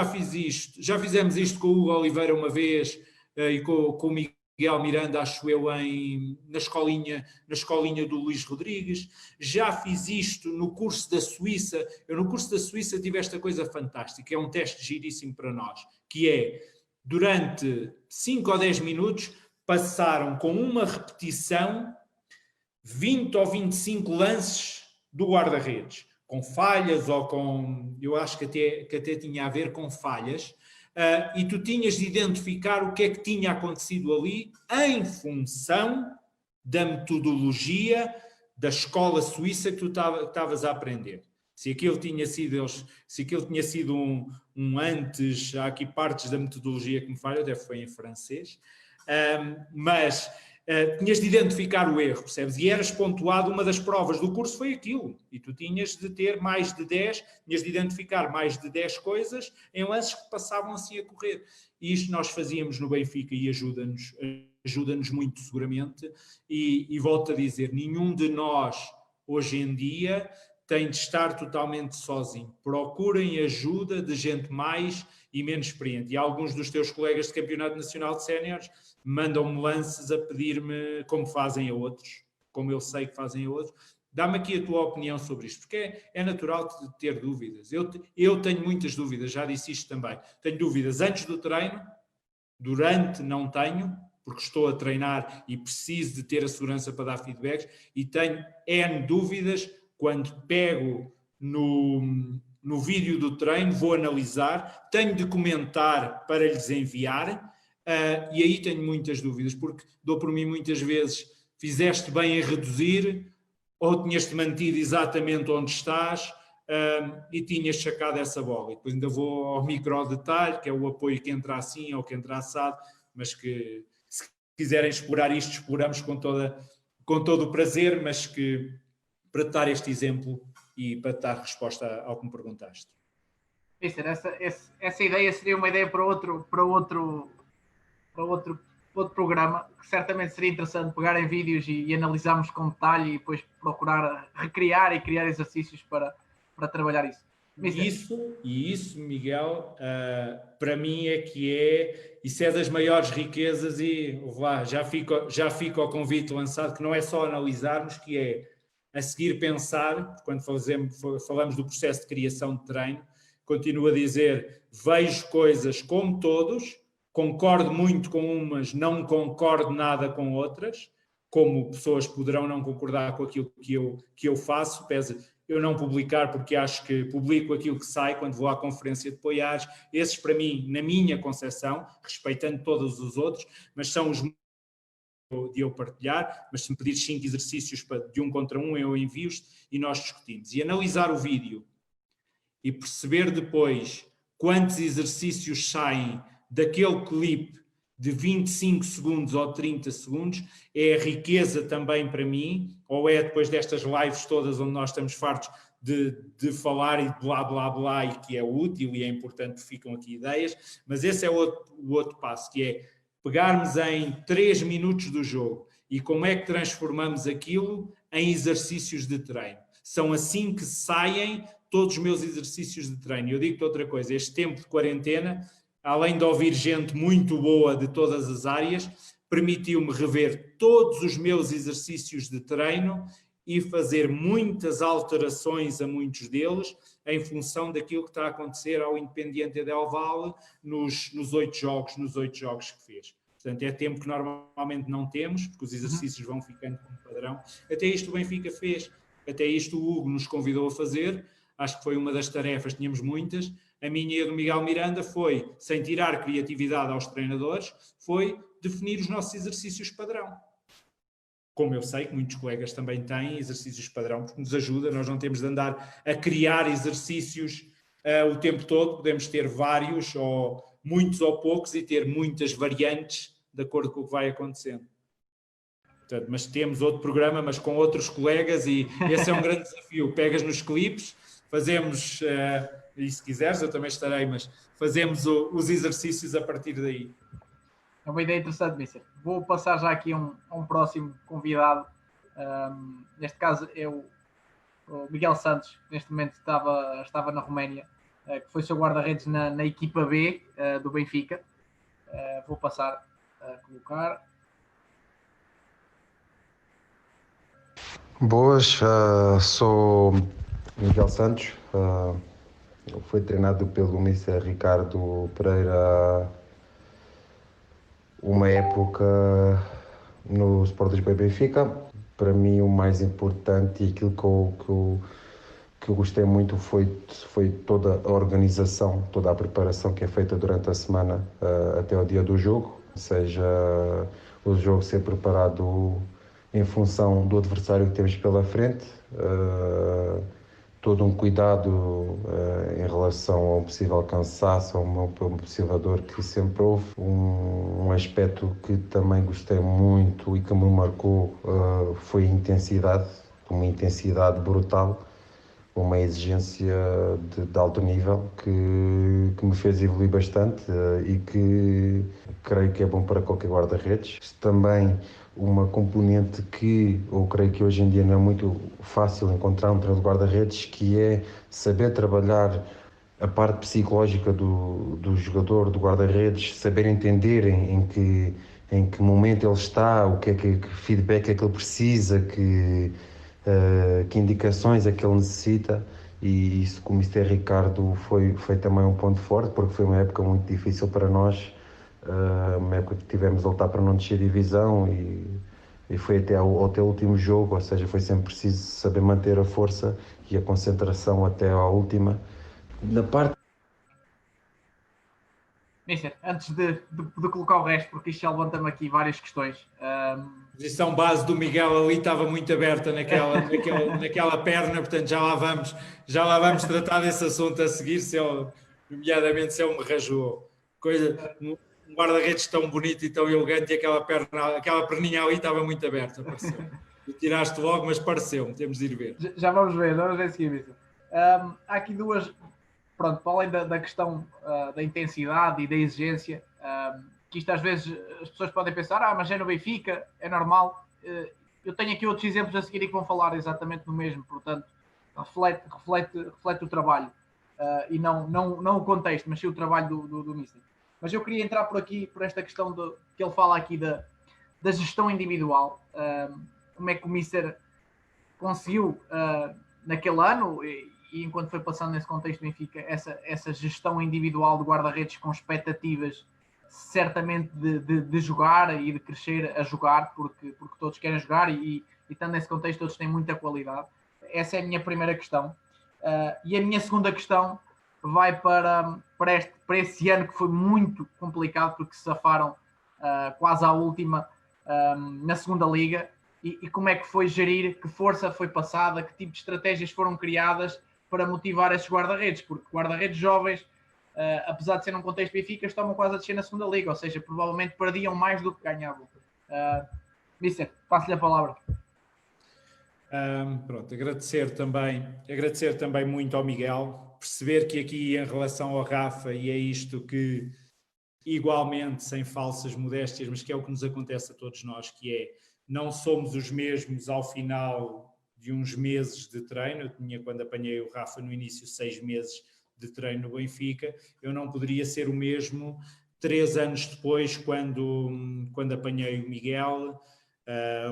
[SPEAKER 2] fizemos isto com o Hugo Oliveira uma vez, e com o Miguel Miranda, acho eu, na escolinha do Luís Rodrigues. Já fiz isto no curso da Suíça. Eu no curso da Suíça tive esta coisa fantástica, é um teste giríssimo para nós, que é durante 5 ou 10 minutos, passaram com uma repetição 20 ou 25 lances do guarda-redes, com falhas ou com... Eu acho que até tinha a ver com falhas, e tu tinhas de identificar o que é que tinha acontecido ali em função da metodologia da escola suíça que tu estavas a aprender. Se aquilo tinha sido um antes, há aqui partes da metodologia que me falham, até foi em francês, mas tinhas de identificar o erro, percebes? E eras pontuado, uma das provas do curso foi aquilo, e tu tinhas de ter mais de 10, tinhas de identificar mais de 10 coisas em lances que passavam assim a correr. E isto nós fazíamos no Benfica e ajuda-nos muito seguramente, e volto a dizer, nenhum de nós hoje em dia tem de estar totalmente sozinho. Procurem ajuda de gente mais e menos experiente. E alguns dos teus colegas de Campeonato Nacional de Séniores mandam-me lances a pedir-me como fazem a outros, como eu sei que fazem a outros. Dá-me aqui a tua opinião sobre isto, porque é natural ter dúvidas. Eu tenho muitas dúvidas, já disse isto também. Tenho dúvidas antes do treino, durante não tenho, porque estou a treinar e preciso de ter a segurança para dar feedbacks, e tenho N dúvidas quando pego no vídeo do treino, vou analisar, tenho de comentar para lhes enviar, e aí tenho muitas dúvidas, porque dou por mim muitas vezes, fizeste bem em reduzir, ou tinhas-te mantido exatamente onde estás, e tinhas sacado essa bola. E depois ainda vou ao micro detalhe, que é o apoio que entra assim ou que entra assado, mas que se quiserem explorar isto, exploramos com todo o prazer, mas que para te dar este exemplo e para te dar resposta ao que me perguntaste.
[SPEAKER 1] Mister, essa ideia seria uma ideia para outro programa, que certamente seria interessante pegar em vídeos e analisarmos com detalhe e depois procurar recriar e criar exercícios para trabalhar isso.
[SPEAKER 2] Isso, Miguel, para mim isso é das maiores riquezas, e lá, já fica o convite lançado, que não é só analisarmos, que é a seguir pensar, quando falamos do processo de criação de treino, continuo a dizer, vejo coisas como todos, concordo muito com umas, não concordo nada com outras, como pessoas poderão não concordar com aquilo que eu faço, pese eu não publicar, porque acho que publico aquilo que sai quando vou à conferência de apoiares. Esses, para mim, na minha concepção, respeitando todos os outros, mas são os de eu partilhar, mas se me pedires 5 exercícios de 1 contra 1, eu envio-os e nós discutimos. E analisar o vídeo e perceber depois quantos exercícios saem daquele clipe de 25 segundos ou 30 segundos é a riqueza também para mim, ou é depois destas lives todas onde nós estamos fartos de falar e blá blá blá, e que é útil e é importante, ficam aqui ideias, mas esse é o outro passo, que é pegarmos em 3 minutos do jogo e como é que transformamos aquilo em exercícios de treino. São assim que saem todos os meus exercícios de treino. Eu digo-te outra coisa, este tempo de quarentena, além de ouvir gente muito boa de todas as áreas, permitiu-me rever todos os meus exercícios de treino e fazer muitas alterações a muitos deles em função daquilo que está a acontecer ao Independiente del Valle nos 8 jogos que fez. Portanto, é tempo que normalmente não temos, porque os exercícios vão ficando como padrão. Até isto o Benfica fez, até isto o Hugo nos convidou a fazer, acho que foi uma das tarefas, tínhamos muitas. A minha e a do Miguel Miranda foi, sem tirar criatividade aos treinadores, foi definir os nossos exercícios padrão. Como eu sei que muitos colegas também têm exercícios padrão, porque nos ajuda, nós não temos de andar a criar exercícios o tempo todo, podemos ter vários, ou muitos ou poucos, e ter muitas variantes de acordo com o que vai acontecendo. Portanto, mas temos outro programa, mas com outros colegas, e esse é um grande desafio. Pegas nos clipes, fazemos, e se quiseres eu também estarei, mas fazemos os exercícios a partir daí.
[SPEAKER 1] É uma ideia interessante, Mister. Vou passar já aqui a um próximo convidado. Neste caso é o Miguel Santos, que neste momento estava na Roménia, que foi seu guarda-redes na equipa B do Benfica. Vou passar a colocar.
[SPEAKER 4] Boas, sou Miguel Santos, fui treinado pelo Mister Ricardo Pereira uma época no Sport Lisboa e Benfica. Para mim o mais importante e aquilo que eu gostei muito foi toda a organização, toda a preparação que é feita durante a semana até o dia do jogo, seja o jogo ser preparado em função do adversário que temos pela frente, todo um cuidado em relação ao possível cansaço, a uma possível dor que sempre houve. Um aspecto que também gostei muito e que me marcou foi a intensidade, uma intensidade brutal, uma exigência de alto nível que me fez evoluir bastante e que creio que é bom para qualquer guarda-redes. Também uma componente que eu creio que hoje em dia não é muito fácil encontrar um treinador de guarda-redes, que é saber trabalhar a parte psicológica do jogador, do guarda-redes, saber entender em que momento ele está, o que feedback é que ele precisa, que indicações é que ele necessita. E isso, como Mr. Ricardo, foi também um ponto forte, porque foi uma época muito difícil para nós, uma época que tivemos a lutar para não descer divisão e foi até o último jogo, ou seja, foi sempre preciso saber manter a força e a concentração até à última. Na parte
[SPEAKER 1] Mister, antes de colocar o resto, porque isto já levanta-me aqui várias questões.
[SPEAKER 2] A posição base do Miguel ali estava muito aberta naquela perna, portanto já lá vamos tratar desse assunto a seguir, nomeadamente se ele me rajou. Um guarda-redes tão bonito e tão elegante, e aquela perninha ali estava muito aberta, pareceu. Tu tiraste logo, mas pareceu-me, temos de ir ver.
[SPEAKER 1] Já vamos ver a seguir, Mister. Há aqui duas, pronto, para além da questão da intensidade e da exigência, que isto às vezes as pessoas podem pensar, mas é no Benfica, é normal. Eu tenho aqui outros exemplos a seguir e que vão falar exatamente no mesmo, portanto, reflete o trabalho, e não o contexto, mas sim o trabalho do Mister. Mas eu queria entrar por esta questão que ele fala aqui da gestão individual, como é que o Mister conseguiu naquele ano, e enquanto foi passando nesse contexto do Benfica, essa gestão individual de guarda-redes com expectativas certamente de jogar e de crescer a jogar, porque todos querem jogar e estando nesse contexto todos têm muita qualidade. Essa é a minha primeira questão. E a minha segunda questão vai para esse ano que foi muito complicado, porque se safaram quase à última na segunda liga, e como é que foi gerir, que força foi passada, que tipo de estratégias foram criadas para motivar esses guarda-redes, porque guarda-redes jovens, apesar de ser num contexto Benfica, estão quase a descer na segunda liga, ou seja, provavelmente perdiam mais do que ganhavam. Mister, passo-lhe a palavra.
[SPEAKER 2] Pronto, agradecer também muito ao Miguel, perceber que aqui em relação ao Rafa, e é isto que igualmente, sem falsas modéstias, mas que é o que nos acontece a todos nós, que é, não somos os mesmos ao final de uns meses de treino. Eu tinha, quando apanhei o Rafa no início, 6 meses de treino no Benfica, eu não poderia ser o mesmo 3 anos depois, quando apanhei o Miguel,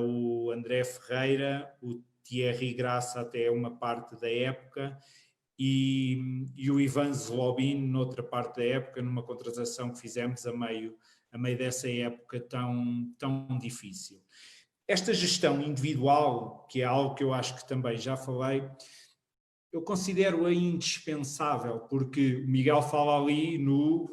[SPEAKER 2] o André Ferreira, o Thierry Graça até uma parte da época, e o Ivan Zlobin noutra parte da época, numa contratação que fizemos a meio dessa época tão difícil. Esta gestão individual, que é algo que eu acho que também já falei, eu considero-a indispensável, porque o Miguel fala ali no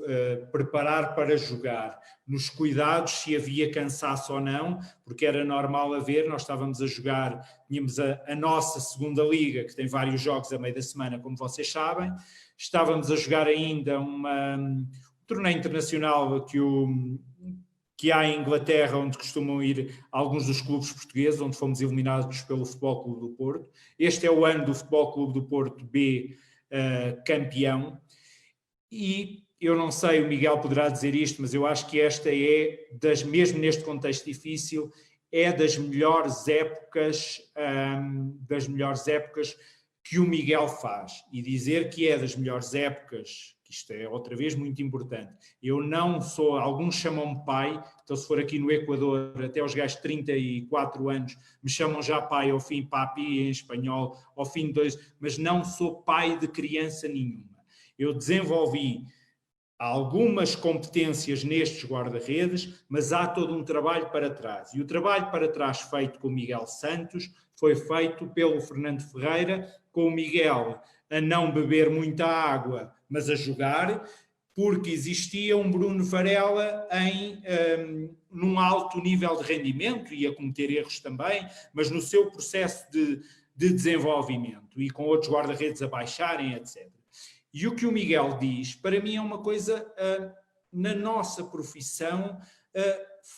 [SPEAKER 2] preparar para jogar, nos cuidados se havia cansaço ou não, porque era normal haver. Nós estávamos a jogar, tínhamos a nossa segunda liga, que tem vários jogos a meio da semana, como vocês sabem, estávamos a jogar ainda um torneio internacional que há em Inglaterra, onde costumam ir alguns dos clubes portugueses, onde fomos eliminados pelo Futebol Clube do Porto. Este é o ano do Futebol Clube do Porto B campeão. E eu não sei, o Miguel poderá dizer isto, mas eu acho que esta é, mesmo neste contexto difícil, é das melhores épocas que o Miguel faz. E dizer que é das melhores épocas, isto é outra vez muito importante. Eu não sou, alguns chamam-me pai, então se for aqui no Equador, até os gajos de 34 anos, me chamam já pai, ao fim papi em espanhol, ao fim 2, mas não sou pai de criança nenhuma. Eu desenvolvi Há algumas competências nestes guarda-redes, mas há todo um trabalho para trás. E o trabalho para trás feito com o Miguel Santos foi feito pelo Fernando Ferreira, com o Miguel a não beber muita água, mas a jogar, porque existia um Bruno Varela num alto nível de rendimento, e a cometer erros também, mas no seu processo de desenvolvimento, e com outros guarda-redes a baixarem, etc. E o que o Miguel diz, para mim é uma coisa, na nossa profissão,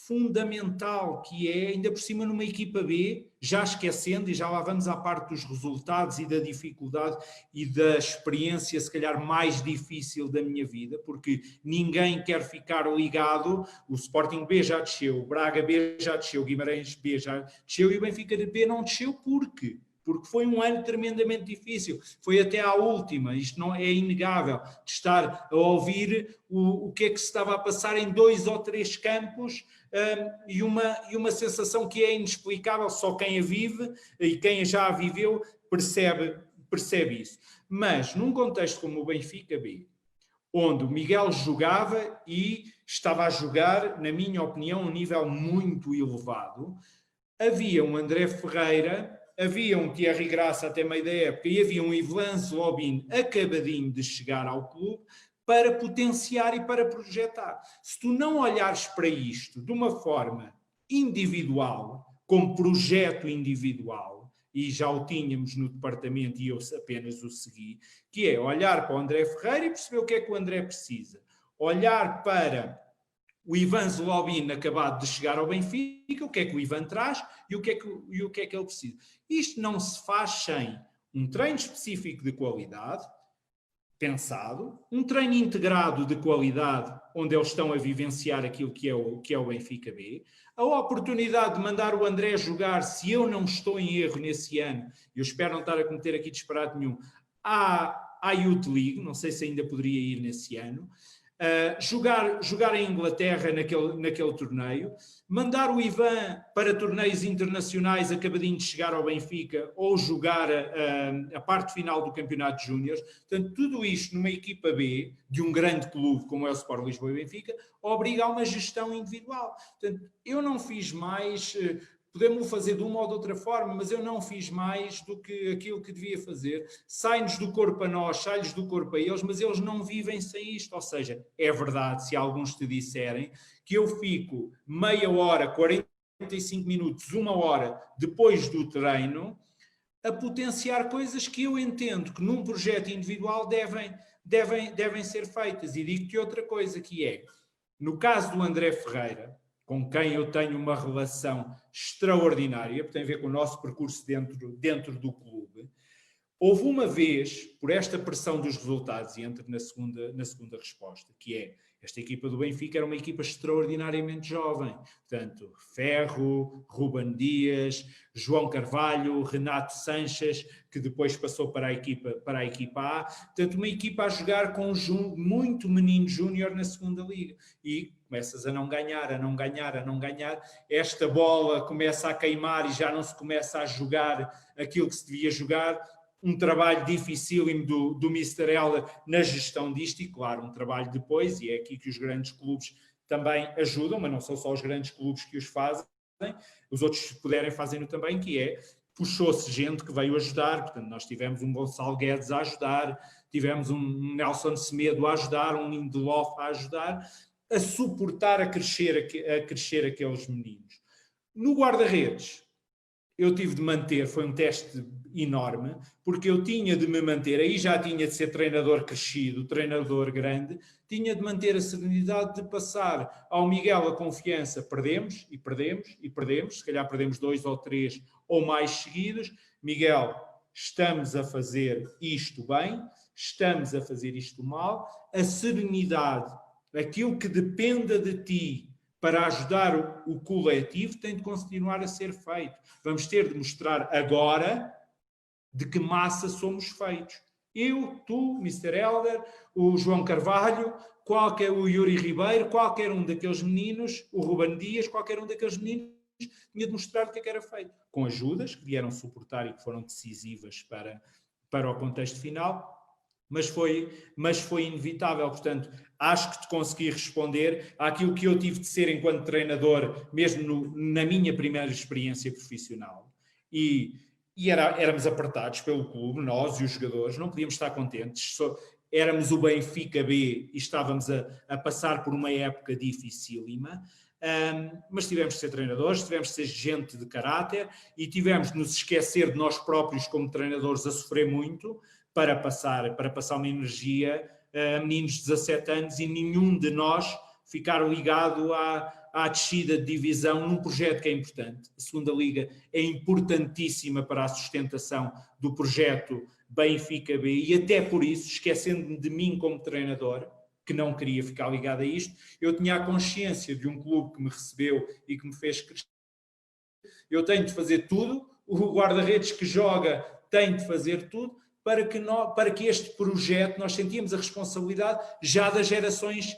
[SPEAKER 2] fundamental, que é, ainda por cima numa equipa B, já esquecendo, e já lá vamos à parte dos resultados e da dificuldade e da experiência, se calhar, mais difícil da minha vida, porque ninguém quer ficar ligado, o Sporting B já desceu, o Braga B já desceu, o Guimarães B já desceu, e o Benfica B não desceu, porque foi um ano tremendamente difícil, foi até à última, isto não é inegável, de estar a ouvir o que é que se estava a passar em 2 ou 3 campos, e uma sensação que é inexplicável, só quem a vive e quem já a viveu percebe isso. Mas num contexto como o Benfica B, onde o Miguel jogava e estava a jogar, na minha opinião, a um nível muito elevado, havia um André Ferreira, havia um Thierry Graça até meio da época e havia um Ivan Zlobin acabadinho de chegar ao clube para potenciar e para projetar. Se tu não olhares para isto de uma forma individual, como projeto individual, e já o tínhamos no departamento e eu apenas o segui, que é olhar para o André Ferreira e perceber o que é que o André precisa. Olhar para o Ivan Zlobin acabado de chegar ao Benfica, o que é que o Ivan traz e o que é que ele precisa. Isto não se faz sem um treino específico de qualidade, pensado, um treino integrado de qualidade, onde eles estão a vivenciar aquilo que é o Benfica B, a oportunidade de mandar o André jogar, se eu não estou em erro nesse ano, eu espero não estar a cometer aqui disparate nenhum, à Youth League, não sei se ainda poderia ir nesse ano, jogar em Inglaterra naquele torneio, mandar o Ivan para torneios internacionais acabadinho de chegar ao Benfica ou jogar a parte final do campeonato de júniores. Portanto, tudo isto numa equipa B de um grande clube como é o Sport Lisboa e Benfica obriga a uma gestão individual. Portanto, eu não fiz mais... Podemos fazer de uma ou de outra forma, mas eu não fiz mais do que aquilo que devia fazer. Sai-nos do corpo a nós, sai-lhes do corpo a eles, mas eles não vivem sem isto. Ou seja, é verdade, se alguns te disserem, que eu fico meia hora, 45 minutos, 1 hora depois do treino, a potenciar coisas que eu entendo que num projeto individual devem ser feitas. E digo-te outra coisa, que é, no caso do André Ferreira, com quem eu tenho uma relação extraordinária, porque tem a ver com o nosso percurso dentro do clube. Houve uma vez, por esta pressão dos resultados, e entro na segunda resposta, que é, esta equipa do Benfica era uma equipa extraordinariamente jovem. Portanto, Ferro, Ruben Dias, João Carvalho, Renato Sanches, que depois passou para a equipa A. Portanto, uma equipa a jogar com muito menino júnior na segunda liga. E começas a não ganhar. Esta bola começa a queimar e já não se começa a jogar aquilo que se devia jogar. Um trabalho dificílimo do Mr. Heller na gestão disto e, claro, um trabalho depois, e é aqui que os grandes clubes também ajudam, mas não são só os grandes clubes que os fazem, os outros, se puderem, fazem-no também, que é, puxou-se gente que veio ajudar. Portanto, nós tivemos um Gonçalo Guedes a ajudar, tivemos um Nelson Semedo a ajudar, um Lindelof a ajudar, a suportar, a crescer aqueles meninos. No guarda-redes, eu tive de manter, foi um teste enorme, porque eu tinha de me manter, aí já tinha de ser treinador crescido, treinador grande, tinha de manter a serenidade de passar ao Miguel a confiança, perdemos, se calhar perdemos 2 ou 3 ou mais seguidos. Miguel, estamos a fazer isto bem, estamos a fazer isto mal, a serenidade, aquilo que dependa de ti, para ajudar o coletivo, tem de continuar a ser feito. Vamos ter de mostrar agora de que massa somos feitos. Eu, tu, Mr. Helder, o João Carvalho, o Yuri Ribeiro, qualquer um daqueles meninos, o Ruben Dias, qualquer um daqueles meninos, tinha de mostrar o que é que era feito. Com ajudas que vieram suportar e que foram decisivas para o contexto final, mas foi inevitável. Portanto, acho que te consegui responder àquilo que eu tive de ser enquanto treinador, mesmo na minha primeira experiência profissional. Éramos apertados pelo clube, nós e os jogadores, não podíamos estar contentes. Éramos o Benfica B e estávamos a passar por uma época dificílima, mas tivemos de ser treinadores, tivemos de ser gente de caráter e tivemos de nos esquecer de nós próprios como treinadores a sofrer muito para passar uma energia a meninos de 17 anos e nenhum de nós ficar ligado à descida de divisão num projeto que é importante. A segunda Liga é importantíssima para a sustentação do projeto Benfica B e até por isso, esquecendo-me de mim como treinador, que não queria ficar ligado a isto, eu tinha a consciência de um clube que me recebeu e que me fez crescer. Eu tenho de fazer tudo, o guarda-redes que joga tem de fazer tudo para que este projeto, nós sentíamos a responsabilidade já das gerações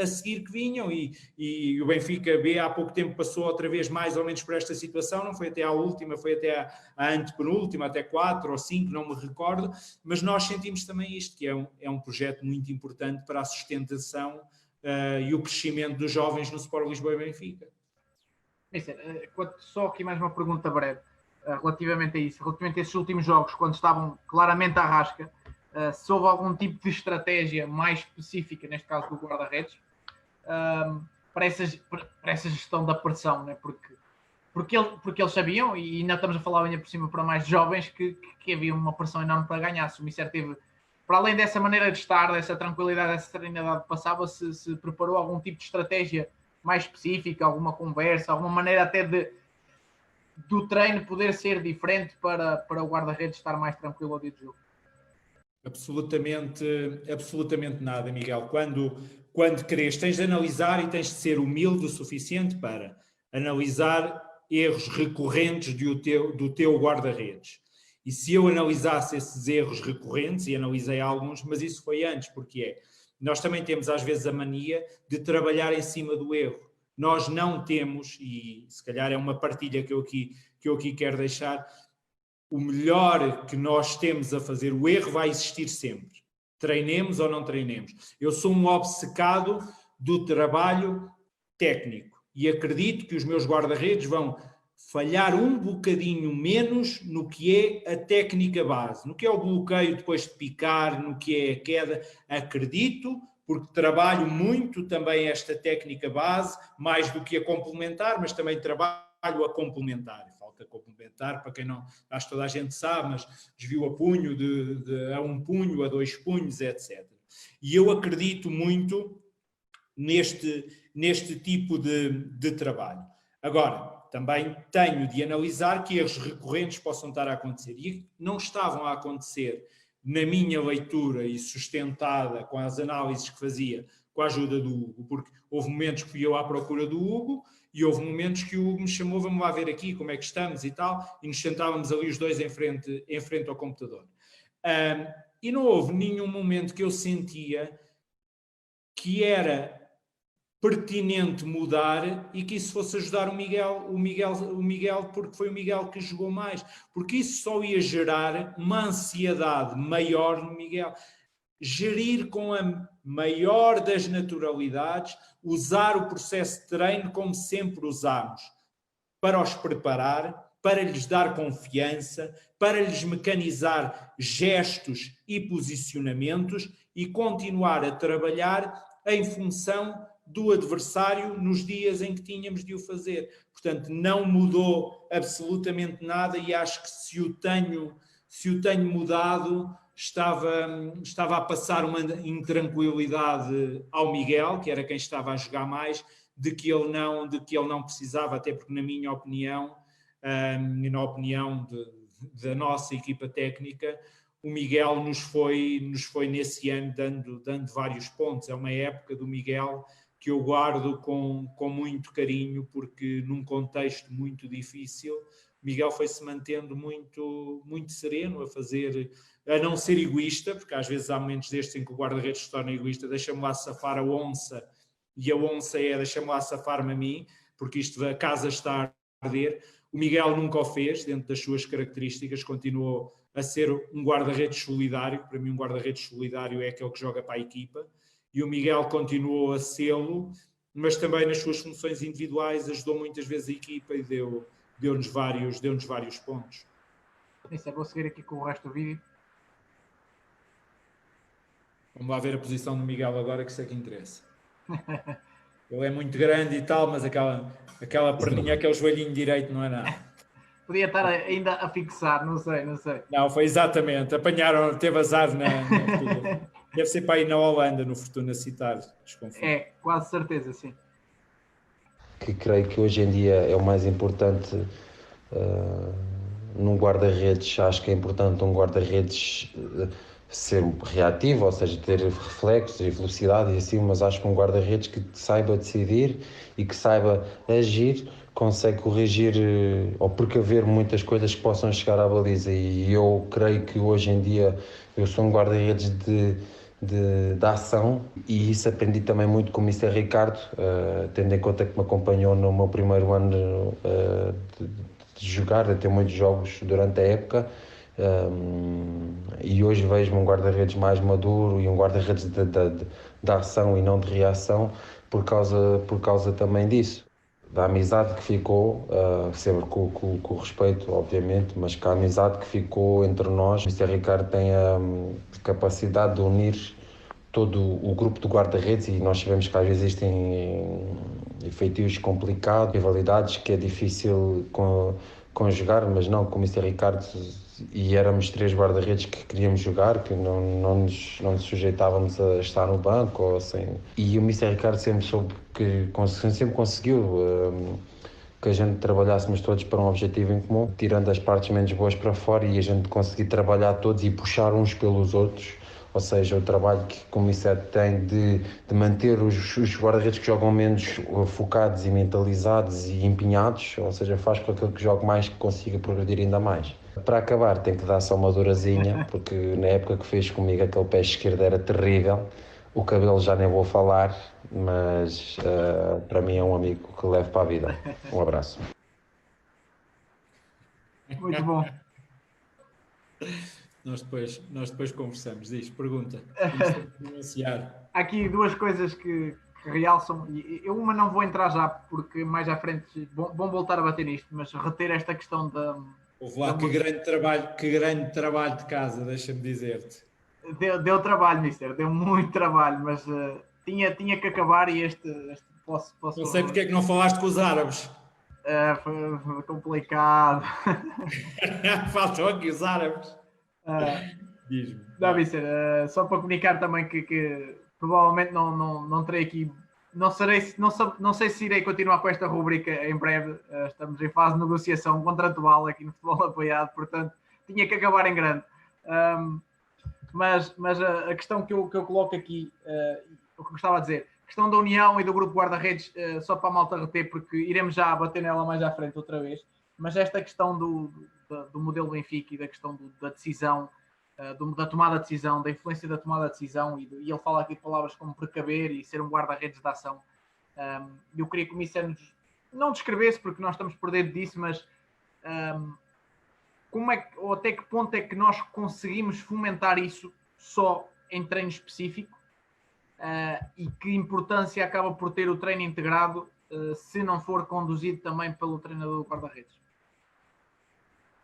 [SPEAKER 2] a seguir que vinham e o Benfica B há pouco tempo passou outra vez mais ou menos por esta situação, não foi até à última, foi até à antepenúltima, até 4 ou 5, não me recordo, mas nós sentimos também isto, que é um projeto muito importante para a sustentação e o crescimento dos jovens no Sport Lisboa e Benfica.
[SPEAKER 1] Só aqui mais uma pergunta breve relativamente a isso, relativamente a esses últimos jogos, quando estavam claramente à rasca, se houve algum tipo de estratégia mais específica, neste caso do guarda-redes, para essa gestão da pressão, né? Porque eles sabiam, e ainda estamos a falar ainda por cima para mais jovens, que havia uma pressão enorme para ganhar. Se o Mister teve, para além dessa maneira de estar, dessa tranquilidade, dessa serenidade que passava, se preparou algum tipo de estratégia mais específica, alguma conversa, alguma maneira até do treino poder ser diferente para o guarda-redes estar mais tranquilo ao dia do jogo?
[SPEAKER 2] Absolutamente nada, Miguel. Quando queres, tens de analisar e tens de ser humilde o suficiente para analisar erros recorrentes do teu guarda-redes. E se eu analisasse esses erros recorrentes, e analisei alguns, mas isso foi antes, porque nós também temos às vezes a mania de trabalhar em cima do erro. Nós não temos, e se calhar é uma partilha que eu aqui quero deixar, o melhor que nós temos a fazer, o erro vai existir sempre. Treinemos ou não treinemos. Eu sou um obcecado do trabalho técnico e acredito que os meus guarda-redes vão falhar um bocadinho menos no que é a técnica base, no que é o bloqueio depois de picar, no que é a queda. Acredito, porque trabalho muito também esta técnica base, mais do que a complementar, mas também trabalho a complementar. Falta complementar, para quem não, acho que toda a gente sabe, mas desvio a punho, a um punho, a 2 punhos, etc. E eu acredito muito neste tipo de trabalho. Agora, também tenho de analisar que erros recorrentes possam estar a acontecer. E não estavam a acontecer na minha leitura e sustentada com as análises que fazia com a ajuda do Hugo, porque houve momentos que fui eu à procura do Hugo e houve momentos que o Hugo me chamou, vamos lá ver aqui como é que estamos e tal, e nos sentávamos ali os dois em frente ao computador. E não houve nenhum momento que eu sentia que era pertinente mudar e que isso fosse ajudar o Miguel, porque foi o Miguel que jogou mais, porque isso só ia gerar uma ansiedade maior no Miguel. Gerir com a maior das naturalidades, usar o processo de treino como sempre usamos, para os preparar, para lhes dar confiança, para lhes mecanizar gestos e posicionamentos e continuar a trabalhar em função do adversário nos dias em que tínhamos de o fazer. Portanto, não mudou absolutamente nada e acho que se o tenho mudado, estava a passar uma intranquilidade ao Miguel, que era quem estava a jogar mais, de que ele não precisava, até porque na minha opinião, e na opinião da nossa equipa técnica, o Miguel nos foi nesse ano dando vários pontos. É uma época do Miguel que eu guardo com muito carinho, porque num contexto muito difícil, Miguel foi-se mantendo muito, muito sereno, a não ser egoísta, porque às vezes há momentos destes em que o guarda-redes se torna egoísta, deixa-me lá safar a onça, e a onça deixa-me lá safar-me a mim, porque a casa está a arder. O Miguel nunca o fez, dentro das suas características, continuou a ser um guarda-redes solidário. Para mim, um guarda-redes solidário é aquele que joga para a equipa, e o Miguel continuou a sê-lo, mas também nas suas funções individuais ajudou muitas vezes a equipa e deu-nos vários pontos.
[SPEAKER 1] Isso, vou seguir aqui com o resto do vídeo.
[SPEAKER 2] Vamos lá ver a posição do Miguel agora, que isso é que interessa. Ele é muito grande e tal, mas aquela perninha, aquele joelhinho direito não é nada.
[SPEAKER 1] Podia estar ainda a fixar, não sei.
[SPEAKER 2] Não, foi exatamente. Apanharam, teve azar na Fortuna. Deve ser para ir na Holanda, no Fortuna Citar. Desconfio.
[SPEAKER 1] É, quase certeza, sim.
[SPEAKER 4] Que creio que hoje em dia é o mais importante num guarda-redes. Acho que é importante um guarda-redes ser reativo, ou seja, ter reflexos e velocidade e assim, mas acho que um guarda-redes que saiba decidir e que saiba agir consegue corrigir ou precaver muitas coisas que possam chegar à baliza, e eu creio que hoje em dia eu sou um guarda-redes de ação, e isso aprendi também muito com o Mr. Ricardo, tendo em conta que me acompanhou no meu primeiro ano de jogar, de ter muitos jogos durante a época. E hoje vejo-me um guarda-redes mais maduro e um guarda-redes de ação e não de reação, por causa também disso, da amizade que ficou, sempre com respeito, obviamente, mas que a amizade que ficou entre nós. O Mr. Ricardo tem a capacidade de unir todo o grupo de guarda-redes, e nós sabemos que às vezes existem feitios complicados, rivalidades que é difícil conjugar, mas não, com o Mr. Ricardo, e éramos 3 guarda-redes que queríamos jogar, que não nos sujeitávamos a estar no banco ou assim. E o Mr. Ricardo sempre conseguiu que a gente trabalhássemos todos para um objetivo em comum, tirando as partes menos boas para fora, e a gente conseguir trabalhar todos e puxar uns pelos outros. Ou seja, o trabalho que o Mister tem de manter os guarda-redes que jogam menos focados e mentalizados e empenhados, ou seja, faz com que aquele que jogue mais consiga progredir ainda mais. Para acabar, tem que dar só uma durazinha, porque na época que fez comigo aquele pé esquerdo era terrível. O cabelo já nem vou falar, mas para mim é um amigo que levo para a vida. Um abraço.
[SPEAKER 1] Muito bom.
[SPEAKER 2] Nós depois conversamos. Diz, pergunta.
[SPEAKER 1] Há aqui 2 coisas que realçam, e eu uma não vou entrar já, porque mais à frente vão voltar a bater nisto, mas reter esta questão da...
[SPEAKER 2] Houve lá, que grande trabalho de casa, deixa-me dizer-te.
[SPEAKER 1] Deu trabalho, Mister, deu muito trabalho, mas tinha que acabar, e este posso...
[SPEAKER 2] Não sei porque é que não falaste com os árabes.
[SPEAKER 1] Foi complicado.
[SPEAKER 2] Faltam aqui os árabes. Diz-me.
[SPEAKER 1] Não, Mister, só para comunicar também que provavelmente não terei aqui... Não sei se irei continuar com esta rubrica em breve. Estamos em fase de negociação contratual aqui no Futebol Apoiado, portanto, tinha que acabar em grande. Mas a questão que eu coloco aqui, o que gostava de dizer, a questão da união e do grupo guarda-redes, só para a malta reter, porque iremos já bater nela mais à frente outra vez, mas esta questão do modelo Benfica e da questão da decisão, da tomada de decisão, da influência da tomada de decisão, e ele fala aqui de palavras como precaver e ser um guarda-redes de ação. Eu queria que o Mister não descrevesse, porque nós estamos por dentro disso, mas como é que, ou até que ponto é que nós conseguimos fomentar isso só em treino específico, e que importância acaba por ter o treino integrado se não for conduzido também pelo treinador do guarda-redes?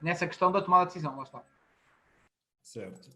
[SPEAKER 1] Nessa questão da tomada de decisão, lá está.
[SPEAKER 2] Certo.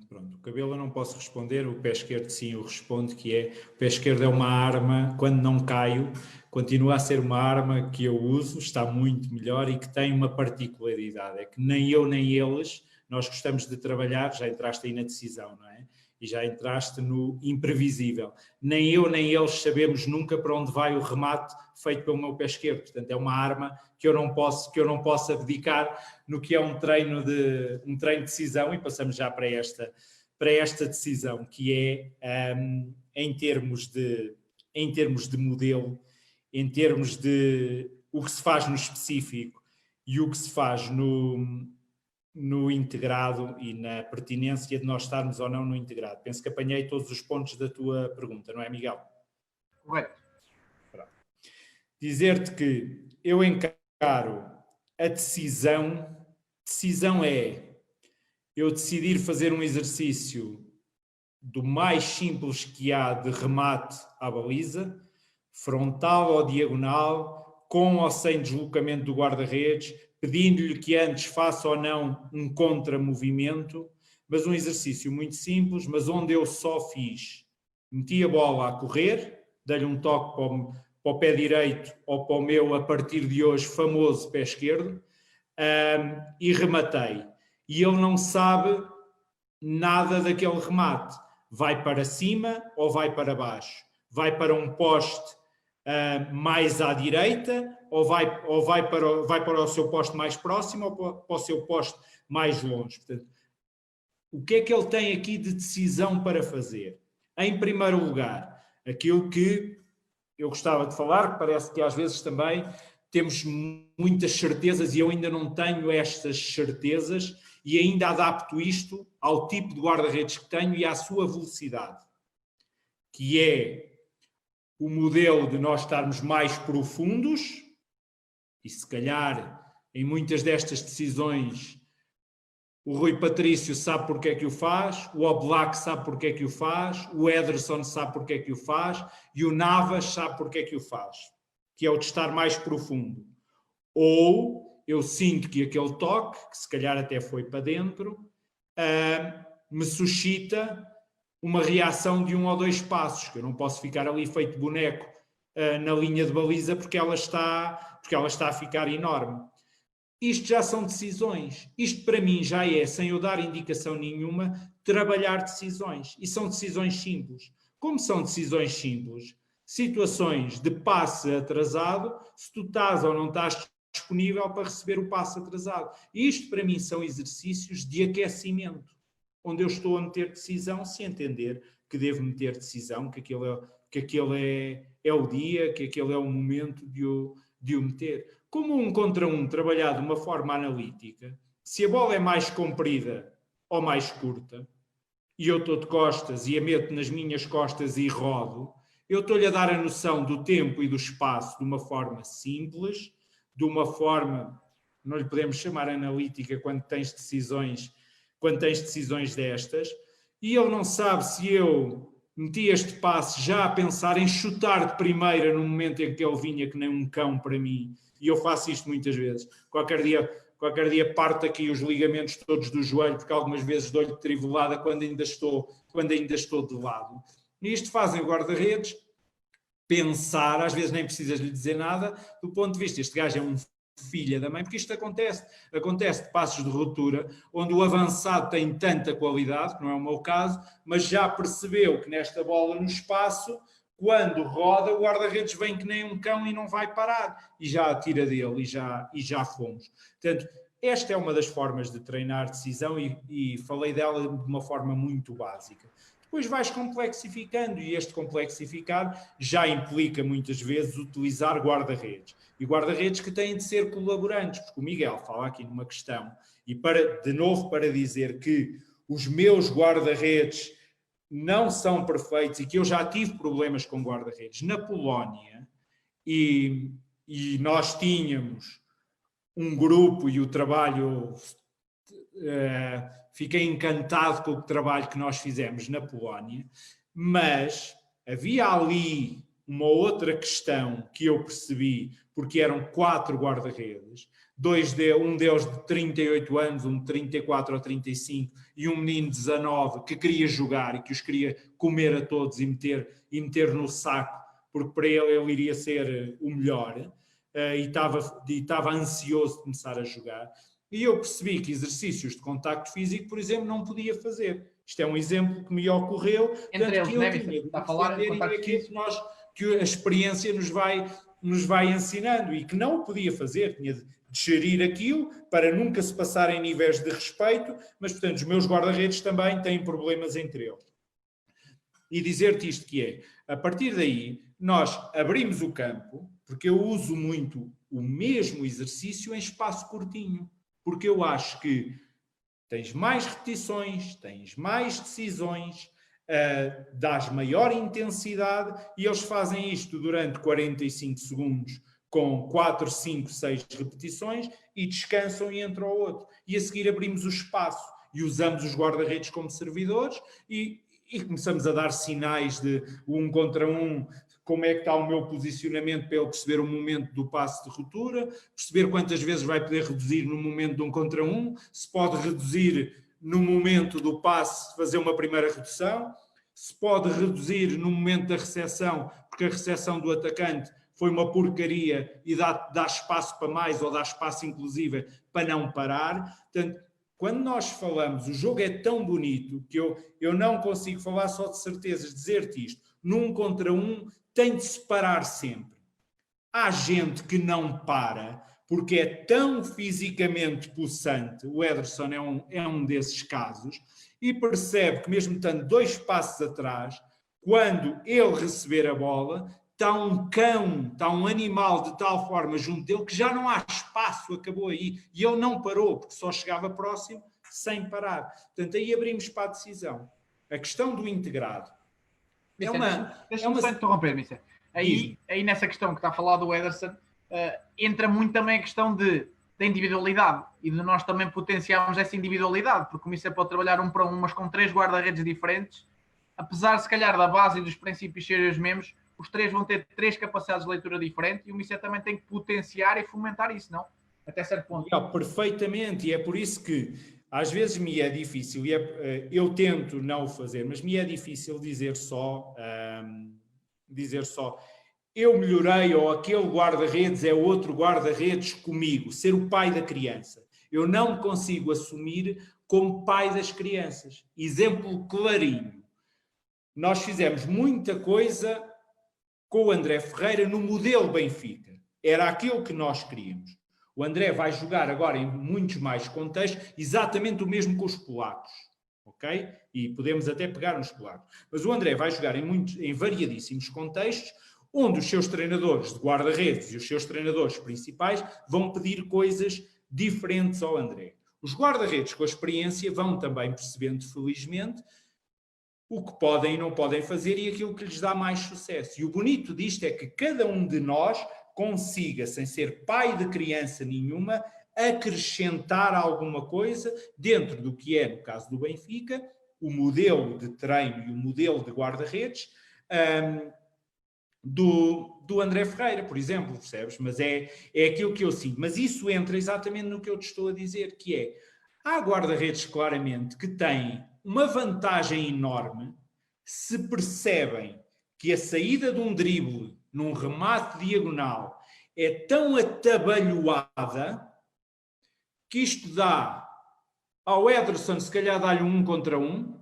[SPEAKER 2] Pronto, o cabelo eu não posso responder, o pé esquerdo sim eu respondo, que é, o pé esquerdo é uma arma, quando não caio, continua a ser uma arma que eu uso, está muito melhor, e que tem uma particularidade, é que nem eu nem eles, nós gostamos de trabalhar, já entraste aí na decisão, não é? E já entraste no imprevisível. Nem eu nem eles sabemos nunca para onde vai o remate feito pelo meu pé esquerdo. Portanto, é uma arma que eu não posso abdicar no que é um treino de decisão, e passamos já para esta decisão, que é em termos de modelo, em termos de o que se faz no específico e o que se faz no integrado, e na pertinência de nós estarmos ou não no integrado. Penso que apanhei todos os pontos da tua pergunta, não é, Miguel?
[SPEAKER 1] Correto.
[SPEAKER 2] Dizer-te que eu encaro a decisão é eu decidir fazer um exercício do mais simples que há de remate à baliza, frontal ou diagonal, com ou sem deslocamento do guarda-redes, pedindo-lhe que antes faça ou não um contramovimento, mas um exercício muito simples, mas onde eu só fiz, meti a bola a correr, dei-lhe um toque para o pé direito ou para o meu, a partir de hoje, famoso pé esquerdo, e rematei. E ele não sabe nada daquele remate. Vai para cima ou vai para baixo? Vai para um poste mais à direita ou vai para o seu poste mais próximo ou para o seu poste mais longe? Portanto, o que é que ele tem aqui de decisão para fazer? Em primeiro lugar, aquilo que eu gostava de falar, que parece que às vezes também temos muitas certezas e eu ainda não tenho estas certezas e ainda adapto isto ao tipo de guarda-redes que tenho e à sua velocidade, que é o modelo de nós estarmos mais profundos e se calhar em muitas destas decisões o Rui Patrício sabe porque é que o faz, o Oblak sabe porque é que o faz, o Ederson sabe porque é que o faz e o Navas sabe porque é que o faz, que é o de estar mais profundo. Ou eu sinto que aquele toque, que se calhar até foi para dentro, me suscita uma reação de 1 ou 2 passos, que eu não posso ficar ali feito boneco na linha de baliza porque ela está a ficar enorme. Isto já são decisões. Isto para mim já é, sem eu dar indicação nenhuma, trabalhar decisões. E são decisões simples. Como são decisões simples? Situações de passe atrasado, se tu estás ou não estás disponível para receber o passe atrasado. Isto para mim são exercícios de aquecimento, onde eu estou a meter decisão se entender que devo meter decisão, que aquele é o dia, que aquele é o momento de o meter. Como 1 contra 1 trabalhar de uma forma analítica, se a bola é mais comprida ou mais curta, e eu estou de costas e a meto nas minhas costas e rodo, eu estou-lhe a dar a noção do tempo e do espaço de uma forma simples, de uma forma, não lhe podemos chamar analítica quando tens decisões destas, e ele não sabe se eu meti este passe já a pensar em chutar de primeira no momento em que ele vinha que nem um cão para mim, e eu faço isto muitas vezes. Qualquer dia parto aqui os ligamentos todos do joelho, porque algumas vezes dou-lhe trivelada quando ainda estou de lado. E isto fazem o guarda-redes pensar, às vezes nem precisas lhe dizer nada, do ponto de vista, este gajo é um filho da mãe, porque isto acontece de passos de ruptura, onde o avançado tem tanta qualidade, que não é o meu caso, mas já percebeu que nesta bola no espaço, quando roda, o guarda-redes vem que nem um cão e não vai parar, e já atira dele, e já fomos. Portanto, esta é uma das formas de treinar decisão e falei dela de uma forma muito básica. Depois vais complexificando e este complexificar já implica muitas vezes utilizar guarda-redes. E guarda-redes que têm de ser colaborantes, porque o Miguel fala aqui numa questão, e de novo para dizer que os meus guarda-redes não são perfeitos e que eu já tive problemas com guarda-redes. Na Polónia, e nós tínhamos um grupo e o trabalho... fiquei encantado com o trabalho que nós fizemos na Polónia, mas havia ali uma outra questão que eu percebi, porque eram 4 guarda-redes, um deles de 38 anos, um de 34 ou 35 e um menino de 19 que queria jogar e que os queria comer a todos e meter no saco, porque para ele iria ser o melhor, e estava ansioso de começar a jogar. E eu percebi que exercícios de contacto físico, por exemplo, não podia fazer. Isto é um exemplo que me ocorreu.
[SPEAKER 1] Entre eles,
[SPEAKER 2] que eu
[SPEAKER 1] né,
[SPEAKER 2] tinha
[SPEAKER 1] está a falar de contacto físico?
[SPEAKER 2] Que a experiência nos vai ensinando e que não podia fazer. Tinha de gerir aquilo para nunca se passar em níveis de respeito, mas, portanto, os meus guarda-redes também têm problemas entre eles. E dizer-te isto que é, a partir daí, nós abrimos o campo, porque eu uso muito o mesmo exercício em espaço curtinho. Porque eu acho que tens mais repetições, tens mais decisões, dás maior intensidade e eles fazem isto durante 45 segundos com 4, 5, 6 repetições e descansam e entra o outro. E a seguir abrimos o espaço. e usamos os guarda-redes como servidores e começamos a dar sinais de 1 contra 1, como é que está o meu posicionamento para ele perceber o momento do passe de ruptura, perceber quantas vezes vai poder reduzir no momento de 1 contra 1, se pode reduzir no momento do passe, fazer uma primeira redução, se pode reduzir no momento da recepção, porque a recepção do atacante foi uma porcaria e dá espaço para mais, ou dá espaço inclusive para não parar. Portanto, quando nós falamos, o jogo é tão bonito que eu não consigo falar só de certezas, dizer-te isto. Num contra um tem de se parar sempre. Há gente que não para porque é tão fisicamente possante, o Ederson é um desses casos, e percebe que mesmo estando 2 passos atrás, quando ele receber a bola, está um cão, está um animal de tal forma junto dele que já não há espaço, acabou aí. E ele não parou, porque só chegava próximo sem parar. Portanto, aí abrimos para a decisão. A questão do integrado.
[SPEAKER 1] Deixa-me só interromper, Mister. Aí nessa questão que está a falar do Ederson, entra muito também a questão da individualidade e de nós também potenciarmos essa individualidade, porque o Mister pode trabalhar 1 para 1, mas com 3 guarda-redes diferentes, apesar, se calhar, da base e dos princípios serem os mesmos, os 3 vão ter 3 capacidades de leitura diferentes e o Mister também tem que potenciar e fomentar isso, não? Até certo ponto.
[SPEAKER 2] Perfeitamente, e é por isso que às vezes me é difícil, e eu tento não o fazer, mas me é difícil dizer só eu melhorei, ou aquele guarda-redes é outro guarda-redes comigo, ser o pai da criança. Eu não me consigo assumir como pai das crianças. Exemplo clarinho. Nós fizemos muita coisa com o André Ferreira no modelo Benfica. Era aquilo que nós queríamos. O André vai jogar agora em muitos mais contextos, exatamente o mesmo com os polacos. Ok? E podemos até pegar nos polacos. Mas o André vai jogar em variadíssimos contextos, onde os seus treinadores de guarda-redes e os seus treinadores principais vão pedir coisas diferentes ao André. Os guarda-redes com a experiência vão também percebendo, felizmente, o que podem e não podem fazer e aquilo que lhes dá mais sucesso. E o bonito disto é que cada um de nós consiga, sem ser pai de criança nenhuma, acrescentar alguma coisa dentro do que é, no caso do Benfica, o modelo de treino e o modelo de guarda-redes do André Ferreira, por exemplo, percebes? Mas é aquilo que eu sinto. Mas isso entra exatamente no que eu te estou a dizer, que é, há guarda-redes claramente que têm uma vantagem enorme se percebem que a saída de um drible num remate diagonal é tão atabalhoada que isto dá ao Ederson, se calhar dá-lhe 1 contra 1,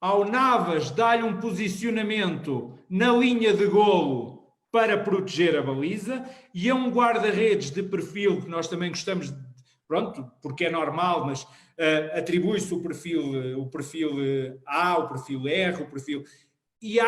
[SPEAKER 2] ao Navas dá-lhe um posicionamento na linha de golo para proteger a baliza, e a um guarda-redes de perfil que nós também gostamos de, pronto, porque é normal, mas atribui-se o perfil A, o perfil R, o perfil... E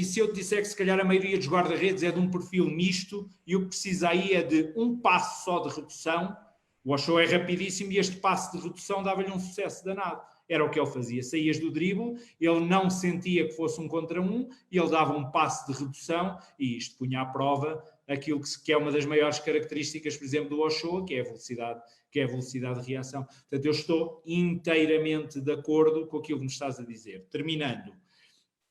[SPEAKER 2] se eu te disser que se calhar a maioria dos guarda-redes é de um perfil misto, e o que precisa aí é de um passo só de redução. O Ochoa é rapidíssimo e este passo de redução dava-lhe um sucesso danado. Era o que ele fazia. Saías do drible, ele não sentia que fosse 1 contra 1, e ele dava um passo de redução, e isto punha à prova aquilo que é uma das maiores características, por exemplo, do Ochoa, que é a velocidade de reação. Portanto, eu estou inteiramente de acordo com aquilo que me estás a dizer. Terminando,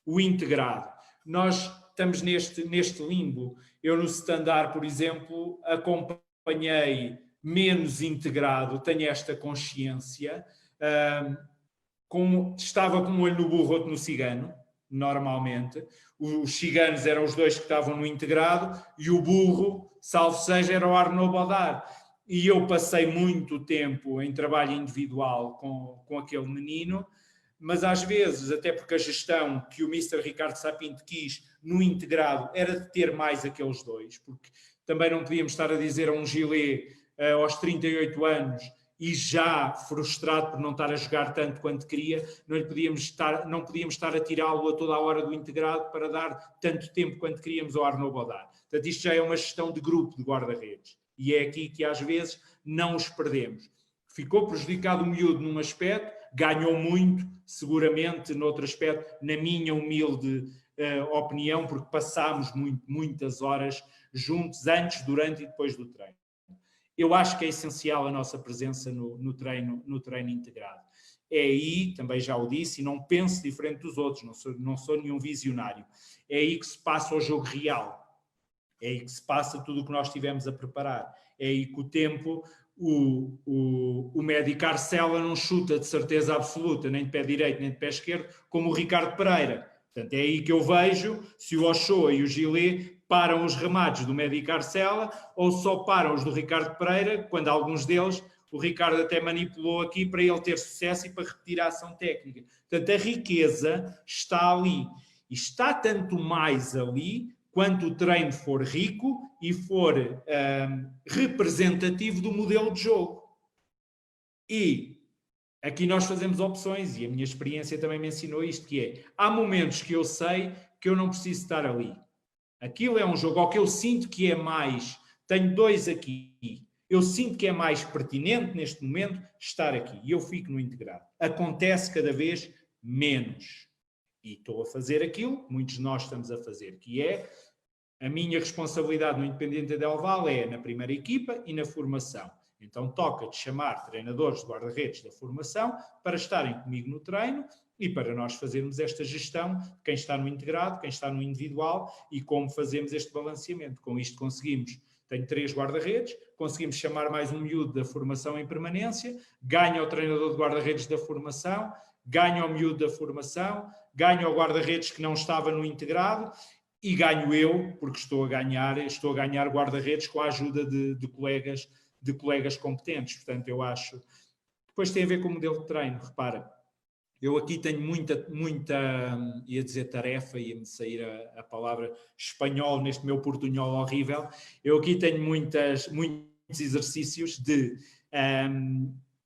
[SPEAKER 2] o integrado. Nós estamos neste limbo. Eu no Standard, por exemplo, acompanhei menos integrado, tenho esta consciência, estava com um olho no burro, outro no cigano, normalmente. Os ciganos eram os 2 que estavam no integrado e o burro, salvo seja, era o Arnaud Bodard. E eu passei muito tempo em trabalho individual com aquele menino, mas às vezes, até porque a gestão que o Mr. Ricardo Sapinto quis no integrado era de ter mais aqueles 2, porque também não podíamos estar a dizer a um Gillet aos 38 anos e já frustrado por não estar a jogar tanto quanto queria, não podíamos estar a tirá-lo a toda a hora do integrado para dar tanto tempo quanto queríamos ao Arnaud Bodard. Portanto, isto já é uma gestão de grupo de guarda-redes. E é aqui que às vezes não os perdemos. Ficou prejudicado o miúdo num aspecto, ganhou muito, seguramente, noutro aspecto, na minha humilde opinião, porque passámos muitas horas juntos, antes, durante e depois do treino. eu acho que é essencial a nossa presença no treino integrado. É aí, também já o disse, e não penso diferente dos outros, não sou nenhum visionário. É aí que se passa o jogo real. É aí que se passa tudo o que nós tivemos a preparar. É aí que o tempo, o Medi Carcela não chuta de certeza absoluta, nem de pé direito, nem de pé esquerdo, como o Ricardo Pereira. Portanto, é aí que eu vejo se o Ochoa e o Gillet param os remates do Medi Carcela ou só param os do Ricardo Pereira, quando alguns deles o Ricardo até manipulou aqui para ele ter sucesso e para repetir a ação técnica. Portanto, a riqueza está ali. E está tanto mais ali quanto o treino for rico e for representativo do modelo de jogo. E aqui nós fazemos opções, e a minha experiência também me ensinou isto, que é, há momentos que eu sei que eu não preciso estar ali. Aquilo é um jogo ao que eu sinto que é mais, tenho dois aqui, eu sinto que é mais pertinente neste momento estar aqui, e eu fico no integrado. Acontece cada vez menos. E estou a fazer aquilo que muitos de nós estamos a fazer, que é a minha responsabilidade no Independente Del Valle é na primeira equipa e na formação. Então toca de chamar treinadores de guarda-redes da formação para estarem comigo no treino e para nós fazermos esta gestão de quem está no integrado, quem está no individual e como fazemos este balanceamento. Com isto conseguimos, tenho 3 guarda-redes, conseguimos chamar mais um miúdo da formação em permanência, ganha o treinador de guarda-redes da formação, ganha o miúdo da formação, ganha o guarda-redes que não estava no integrado e ganho eu, porque estou a ganhar guarda-redes com a ajuda de colegas competentes. Portanto, eu acho... Depois tem a ver com o modelo de treino, repara. Eu aqui tenho muita ia dizer tarefa, ia-me sair a palavra espanhol neste meu portunhol horrível. Eu aqui tenho muitos exercícios de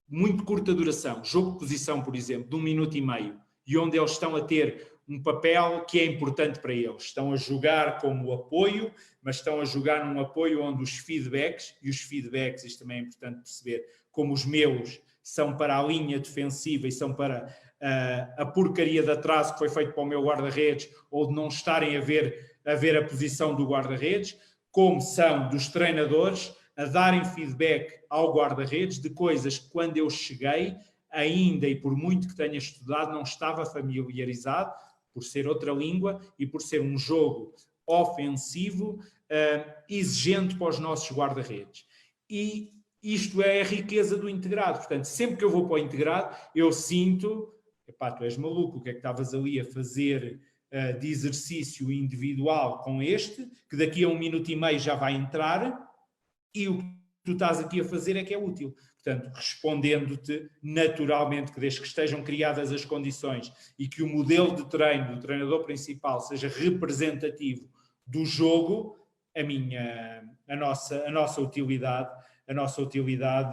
[SPEAKER 2] muito curta duração. Jogo de posição, por exemplo, de 1 minuto e meio, e onde eles estão a ter um papel que é importante para eles. Estão a jogar como apoio, mas estão a jogar num apoio onde os feedbacks, isto também é importante perceber, como os meus são para a linha defensiva e são para a porcaria de atraso que foi feito para o meu guarda-redes, ou de não estarem a ver a posição do guarda-redes, como são dos treinadores a darem feedback ao guarda-redes de coisas que quando eu cheguei, ainda e por muito que tenha estudado, não estava familiarizado, por ser outra língua e por ser um jogo ofensivo, exigente para os nossos guarda-redes. E isto é a riqueza do integrado. Portanto, sempre que eu vou para o integrado, eu sinto, epá, tu és maluco, o que é que estavas ali a fazer de exercício individual com este, que daqui a 1 minuto e meio já vai entrar, e o que tu estás aqui a fazer é que é útil. Portanto, respondendo-te naturalmente que desde que estejam criadas as condições e que o modelo de treino do treinador principal seja representativo do jogo, a nossa utilidade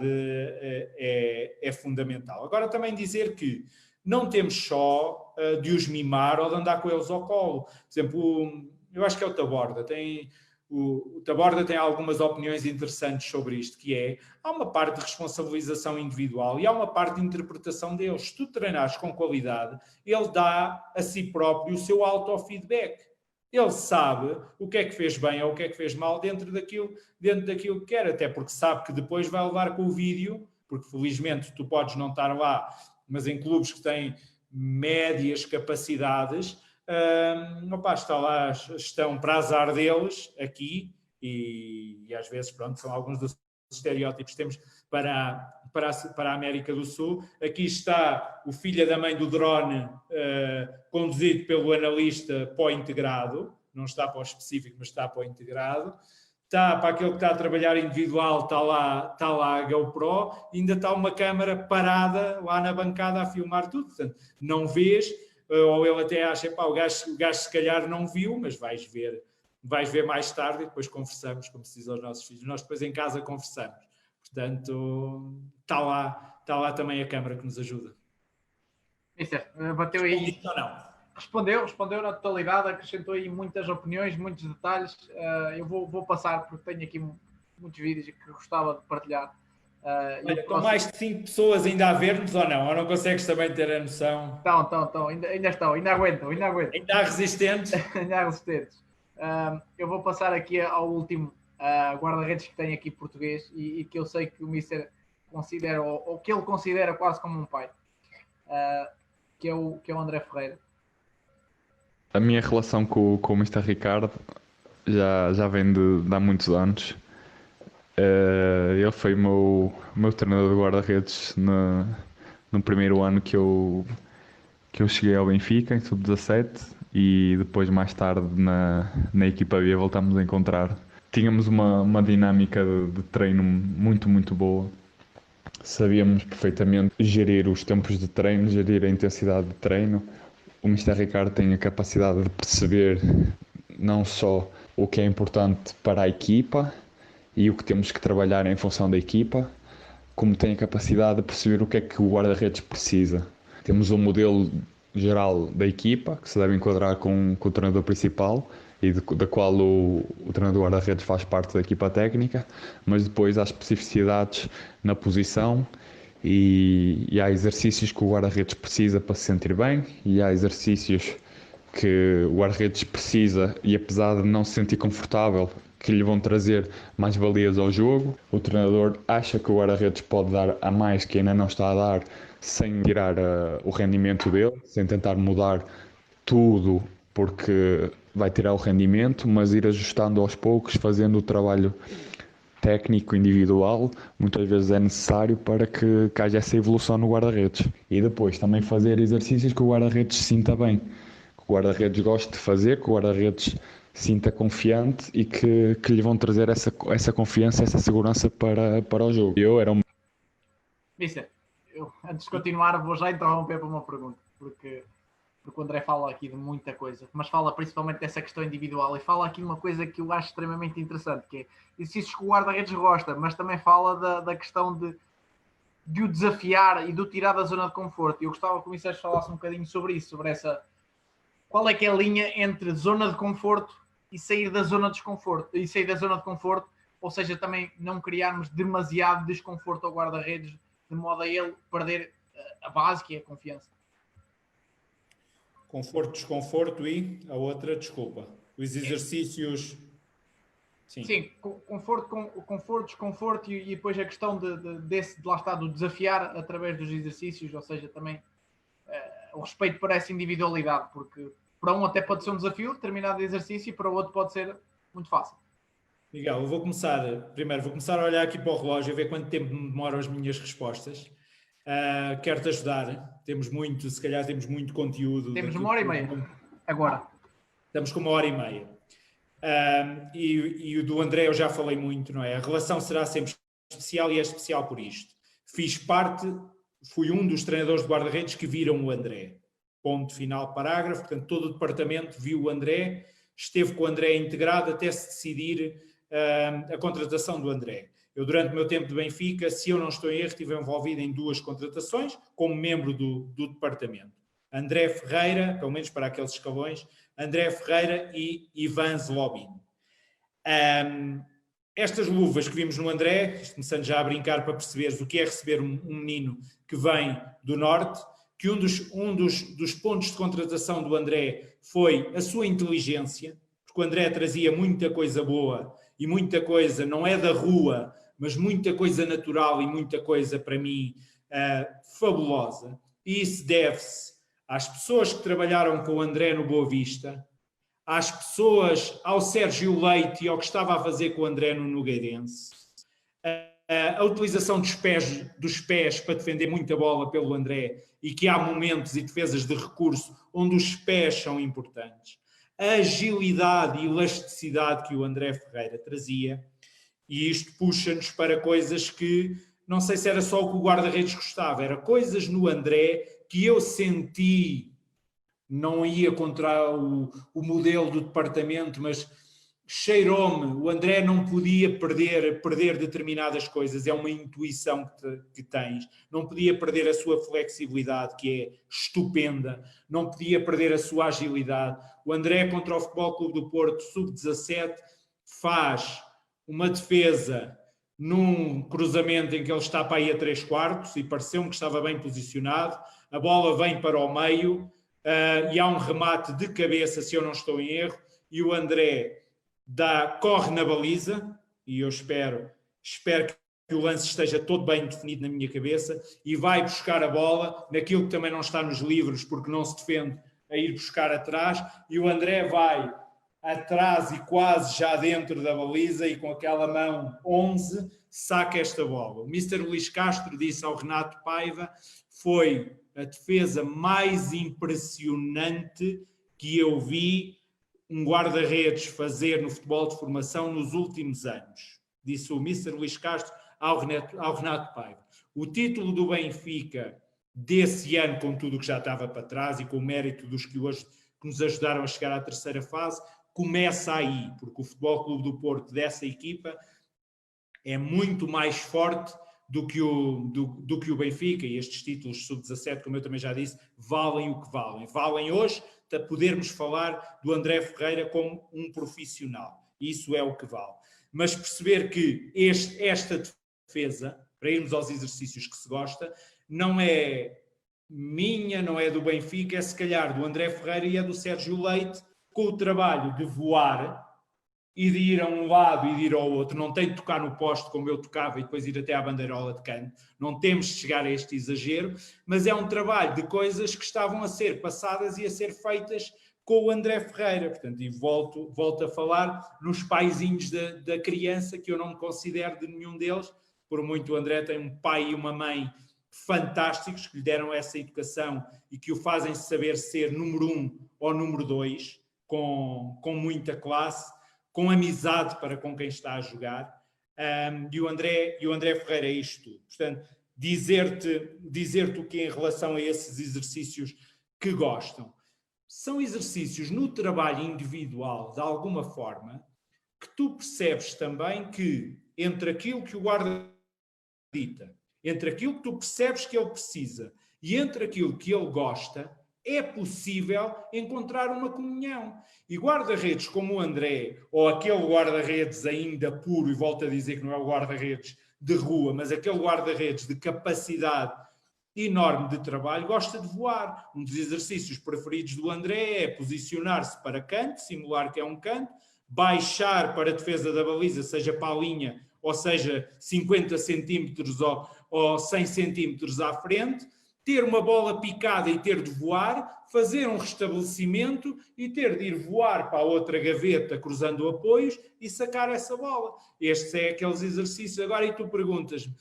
[SPEAKER 2] é fundamental. Agora também dizer que não temos só de os mimar ou de andar com eles ao colo. Por exemplo, eu acho que é o Taborda, o Taborda tem algumas opiniões interessantes sobre isto, que é, há uma parte de responsabilização individual e há uma parte de interpretação deles. Se tu treinares com qualidade, ele dá a si próprio o seu auto-feedback. Ele sabe o que é que fez bem ou o que é que fez mal dentro daquilo que quer, até porque sabe que depois vai levar com o vídeo, porque felizmente tu podes não estar lá, mas em clubes que têm médias capacidades, está lá, estão para azar deles aqui e às vezes, pronto, são alguns dos estereótipos que temos para a América do Sul. Aqui está o filho da mãe do drone conduzido pelo analista para o integrado, não está para o específico, mas está para o integrado. Está para aquele que está a trabalhar individual, está lá a GoPro, ainda está uma câmara parada lá na bancada a filmar tudo. Portanto, não vês, ou ele até acha, pá, o gajo se calhar não viu, mas vais ver mais tarde e depois conversamos, como se diz aos nossos filhos. Nós depois em casa conversamos. Portanto, está lá também a câmara que nos ajuda.
[SPEAKER 1] Mister, bateu aí.
[SPEAKER 2] Ou não?
[SPEAKER 1] Respondeu na totalidade, acrescentou aí muitas opiniões, muitos detalhes. Eu vou passar, porque tenho aqui muitos vídeos que gostava de partilhar.
[SPEAKER 2] Olha, com mais de 5 pessoas ainda a ver-nos ou não? Ou não consegues também ter a noção?
[SPEAKER 1] Estão, ainda estão, ainda aguentam.
[SPEAKER 2] Ainda há resistentes?
[SPEAKER 1] Ainda há resistentes. Eu vou passar aqui ao último guarda-redes que tem aqui português e que eu sei que o Mister considera, ou que ele considera quase como um pai, que é o André Ferreira.
[SPEAKER 5] A minha relação com o Mr. Ricardo já vem de há muitos anos. Ele foi o meu treinador de guarda-redes no primeiro ano que eu cheguei ao Benfica, em sub-17, e depois, mais tarde, na equipa B, voltámos a encontrar. Tínhamos uma dinâmica de treino muito, muito boa. Sabíamos perfeitamente gerir os tempos de treino, gerir a intensidade de treino. O Mr. Ricardo tem a capacidade de perceber não só o que é importante para a equipa e o que temos que trabalhar em função da equipa, como tem a capacidade de perceber o que é que o guarda-redes precisa. Temos um modelo geral da equipa, que se deve enquadrar com o treinador principal e da qual o treinador guarda-redes faz parte da equipa técnica, mas depois há especificidades na posição e há exercícios que o guarda-redes precisa para se sentir bem e há exercícios que o guarda-redes precisa e, apesar de não se sentir confortável, que lhe vão trazer mais valias ao jogo. O treinador acha que o guarda-redes pode dar a mais que ainda não está a dar, sem tirar o rendimento dele, sem tentar mudar tudo porque vai tirar o rendimento, mas ir ajustando aos poucos, fazendo o trabalho técnico individual, muitas vezes é necessário para que haja essa evolução no guarda-redes. E depois também fazer exercícios que o guarda-redes se sinta bem, que o guarda-redes goste de fazer, que o guarda-redes sinta confiante e que lhe vão trazer essa confiança, essa segurança para o jogo.
[SPEAKER 1] Mister, antes de continuar, vou já interromper para uma pergunta, porque o André fala aqui de muita coisa, mas fala principalmente dessa questão individual e fala aqui uma coisa que eu acho extremamente interessante, que é exercícios que o guarda-redes gosta, mas também fala da questão de o desafiar e de o tirar da zona de conforto. E eu gostava que o Mister falasse um bocadinho sobre isso, sobre essa... Qual é que é a linha entre zona de conforto e sair da zona de desconforto, ou seja, também não criarmos demasiado desconforto ao guarda-redes, de modo a ele perder a base, que é a confiança.
[SPEAKER 2] Conforto, desconforto e a outra, desculpa. Os exercícios...
[SPEAKER 1] Sim, conforto, desconforto e depois a questão de lá está, do desafiar através dos exercícios, ou seja, também o respeito por essa individualidade, porque para um até pode ser um desafio, determinado exercício, e para o outro pode ser muito fácil.
[SPEAKER 2] Miguel, eu vou começar a olhar aqui para o relógio, a ver quanto tempo me demoram as minhas respostas. Quero-te ajudar, se calhar temos muito conteúdo.
[SPEAKER 1] Temos 1h30 agora.
[SPEAKER 2] Estamos com 1h30. E o do André eu já falei muito, não é? A relação será sempre especial e é especial por isto. Fui um dos treinadores de guarda-redes que viram o André. Ponto final, parágrafo. Portanto, todo o departamento viu o André, esteve com o André integrado até se decidir a contratação do André. Eu, durante o meu tempo de Benfica, se eu não estou em erro, estive envolvido em 2 contratações como membro do departamento. André Ferreira, pelo menos para aqueles escalões, André Ferreira e Ivan Zlobin. Estas luvas que vimos no André, começando já a brincar para perceberes o que é receber um menino que vem do Norte, que um dos pontos de contratação do André foi a sua inteligência, porque o André trazia muita coisa boa e muita coisa, não é da rua, mas muita coisa natural e muita coisa, para mim, fabulosa. E isso deve-se às pessoas que trabalharam com o André no Boa Vista, ao Sérgio Leite e ao que estava a fazer com o André no Nogueirense, a utilização dos pés para defender muita bola pelo André e que há momentos e defesas de recurso onde os pés são importantes, a agilidade e elasticidade que o André Ferreira trazia, e isto puxa-nos para coisas que não sei se era só o que o guarda-redes gostava, era coisas no André que eu senti, não ia contra o modelo do departamento, mas cheirou-me, o André não podia perder determinadas coisas, é uma intuição que tens, não podia perder a sua flexibilidade, que é estupenda, não podia perder a sua agilidade. O André, contra o Futebol Clube do Porto, sub-17, faz uma defesa num cruzamento em que ele está para aí a 3/4 e pareceu-me que estava bem posicionado, a bola vem para o meio e há um remate de cabeça, se eu não estou em erro, e o André corre na baliza, e eu espero que o lance esteja todo bem definido na minha cabeça, e vai buscar a bola naquilo que também não está nos livros, porque não se defende, a ir buscar atrás, e o André vai atrás e quase já dentro da baliza, e com aquela mão 11 saca esta bola. O Mr. Luís Castro disse ao Renato Paiva: foi a defesa mais impressionante que eu vi um guarda-redes fazer no futebol de formação nos últimos anos. Disse o Mr. Luís Castro ao Renato Paiva. O título do Benfica desse ano, com tudo o que já estava para trás e com o mérito dos que hoje nos ajudaram a chegar à terceira fase, começa aí, porque o Futebol Clube do Porto dessa equipa é muito mais forte do que o Benfica, e estes títulos sub-17, como eu também já disse, valem o que valem. Valem hoje para podermos falar do André Ferreira como um profissional. Isso é o que vale. Mas perceber que esta defesa, para irmos aos exercícios que se gosta, não é minha, não é do Benfica, é se calhar do André Ferreira e é do Sérgio Leite, com o trabalho de voar e de ir a um lado e de ir ao outro. Não tem de tocar no poste como eu tocava e depois ir até à bandeirola de canto. Não temos de chegar a este exagero, mas é um trabalho de coisas que estavam a ser passadas e a ser feitas com o André Ferreira. Portanto, e volto a falar nos paizinhos da criança, que eu não me considero de nenhum deles, por muito o André tem um pai e uma mãe fantásticos que lhe deram essa educação e que o fazem saber ser número 1 ou número 2, com muita classe, com amizade para com quem está a jogar, e o André Ferreira é isto tudo. Portanto, dizer-te o que em relação a esses exercícios que gostam. São exercícios no trabalho individual, de alguma forma, que tu percebes também que entre aquilo que o guarda dita, entre aquilo que tu percebes que ele precisa e entre aquilo que ele gosta, é possível encontrar uma comunhão. E guarda-redes como o André, ou aquele guarda-redes ainda puro, e volto a dizer que não é o guarda-redes de rua, mas aquele guarda-redes de capacidade enorme de trabalho, gosta de voar. Um dos exercícios preferidos do André é posicionar-se para canto, simular que é um canto, baixar para a defesa da baliza, seja para a linha, ou seja 50 centímetros ou 100 centímetros à frente, ter uma bola picada e ter de voar, fazer um restabelecimento e ter de ir voar para a outra gaveta cruzando apoios e sacar essa bola. Estes é aqueles exercícios. Agora, e tu perguntas-me,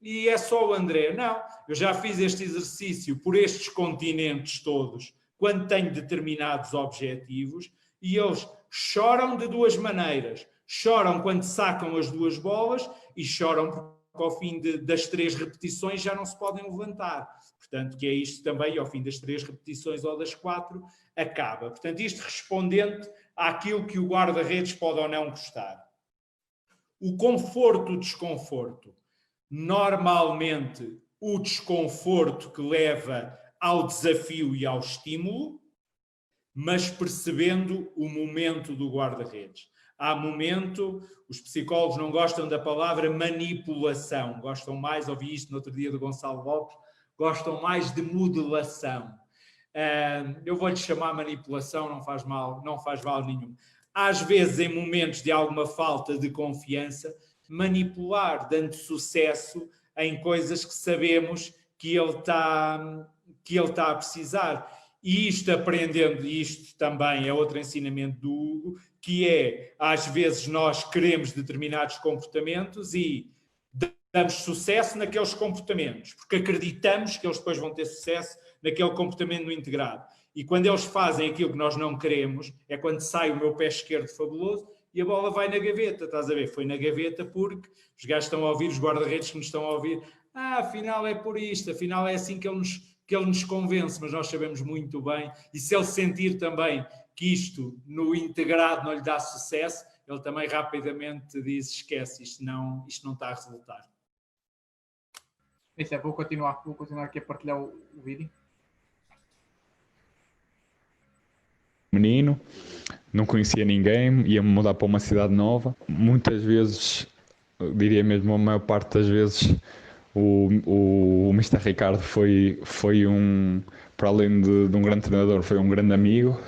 [SPEAKER 2] e é só o André? Não, eu já fiz este exercício por estes continentes todos, quando tenho determinados objetivos, e eles choram de duas maneiras. Choram quando sacam as duas bolas e choram porque ao fim das 3 repetições já não se podem levantar. Portanto, que é isto também, ao fim das 3 repetições ou das 4, acaba. Portanto, isto respondente àquilo que o guarda-redes pode ou não gostar. O conforto, o desconforto. Normalmente, o desconforto que leva ao desafio e ao estímulo, mas percebendo o momento do guarda-redes. Há momento, os psicólogos não gostam da palavra manipulação, gostam mais, ouvi isto no outro dia do Gonçalo Lopes, gostam mais de modelação. Eu vou-lhe chamar manipulação, não faz mal nenhum. Às vezes, em momentos de alguma falta de confiança, manipular, dando sucesso em coisas que sabemos que ele está a precisar. E isto aprendendo, e isto também é outro ensinamento do Hugo, que é, às vezes nós queremos determinados comportamentos e damos sucesso naqueles comportamentos, porque acreditamos que eles depois vão ter sucesso naquele comportamento no integrado. E quando eles fazem aquilo que nós não queremos, é quando sai o meu pé esquerdo fabuloso e a bola vai na gaveta, estás a ver? Foi na gaveta porque os gajos estão a ouvir, os guarda-redes que nos estão a ouvir, afinal é por isto, afinal é assim que ele nos convence, mas nós sabemos muito bem, e se ele sentir também que isto no integrado não lhe dá sucesso, ele também rapidamente diz, esquece, isto não está a resultar.
[SPEAKER 1] Isso é, vou continuar aqui a partilhar o vídeo.
[SPEAKER 5] Menino, não conhecia ninguém, ia-me mudar para uma cidade nova. Muitas vezes, diria mesmo a maior parte das vezes, o Mr. Ricardo foi para além de um grande treinador, foi um grande amigo,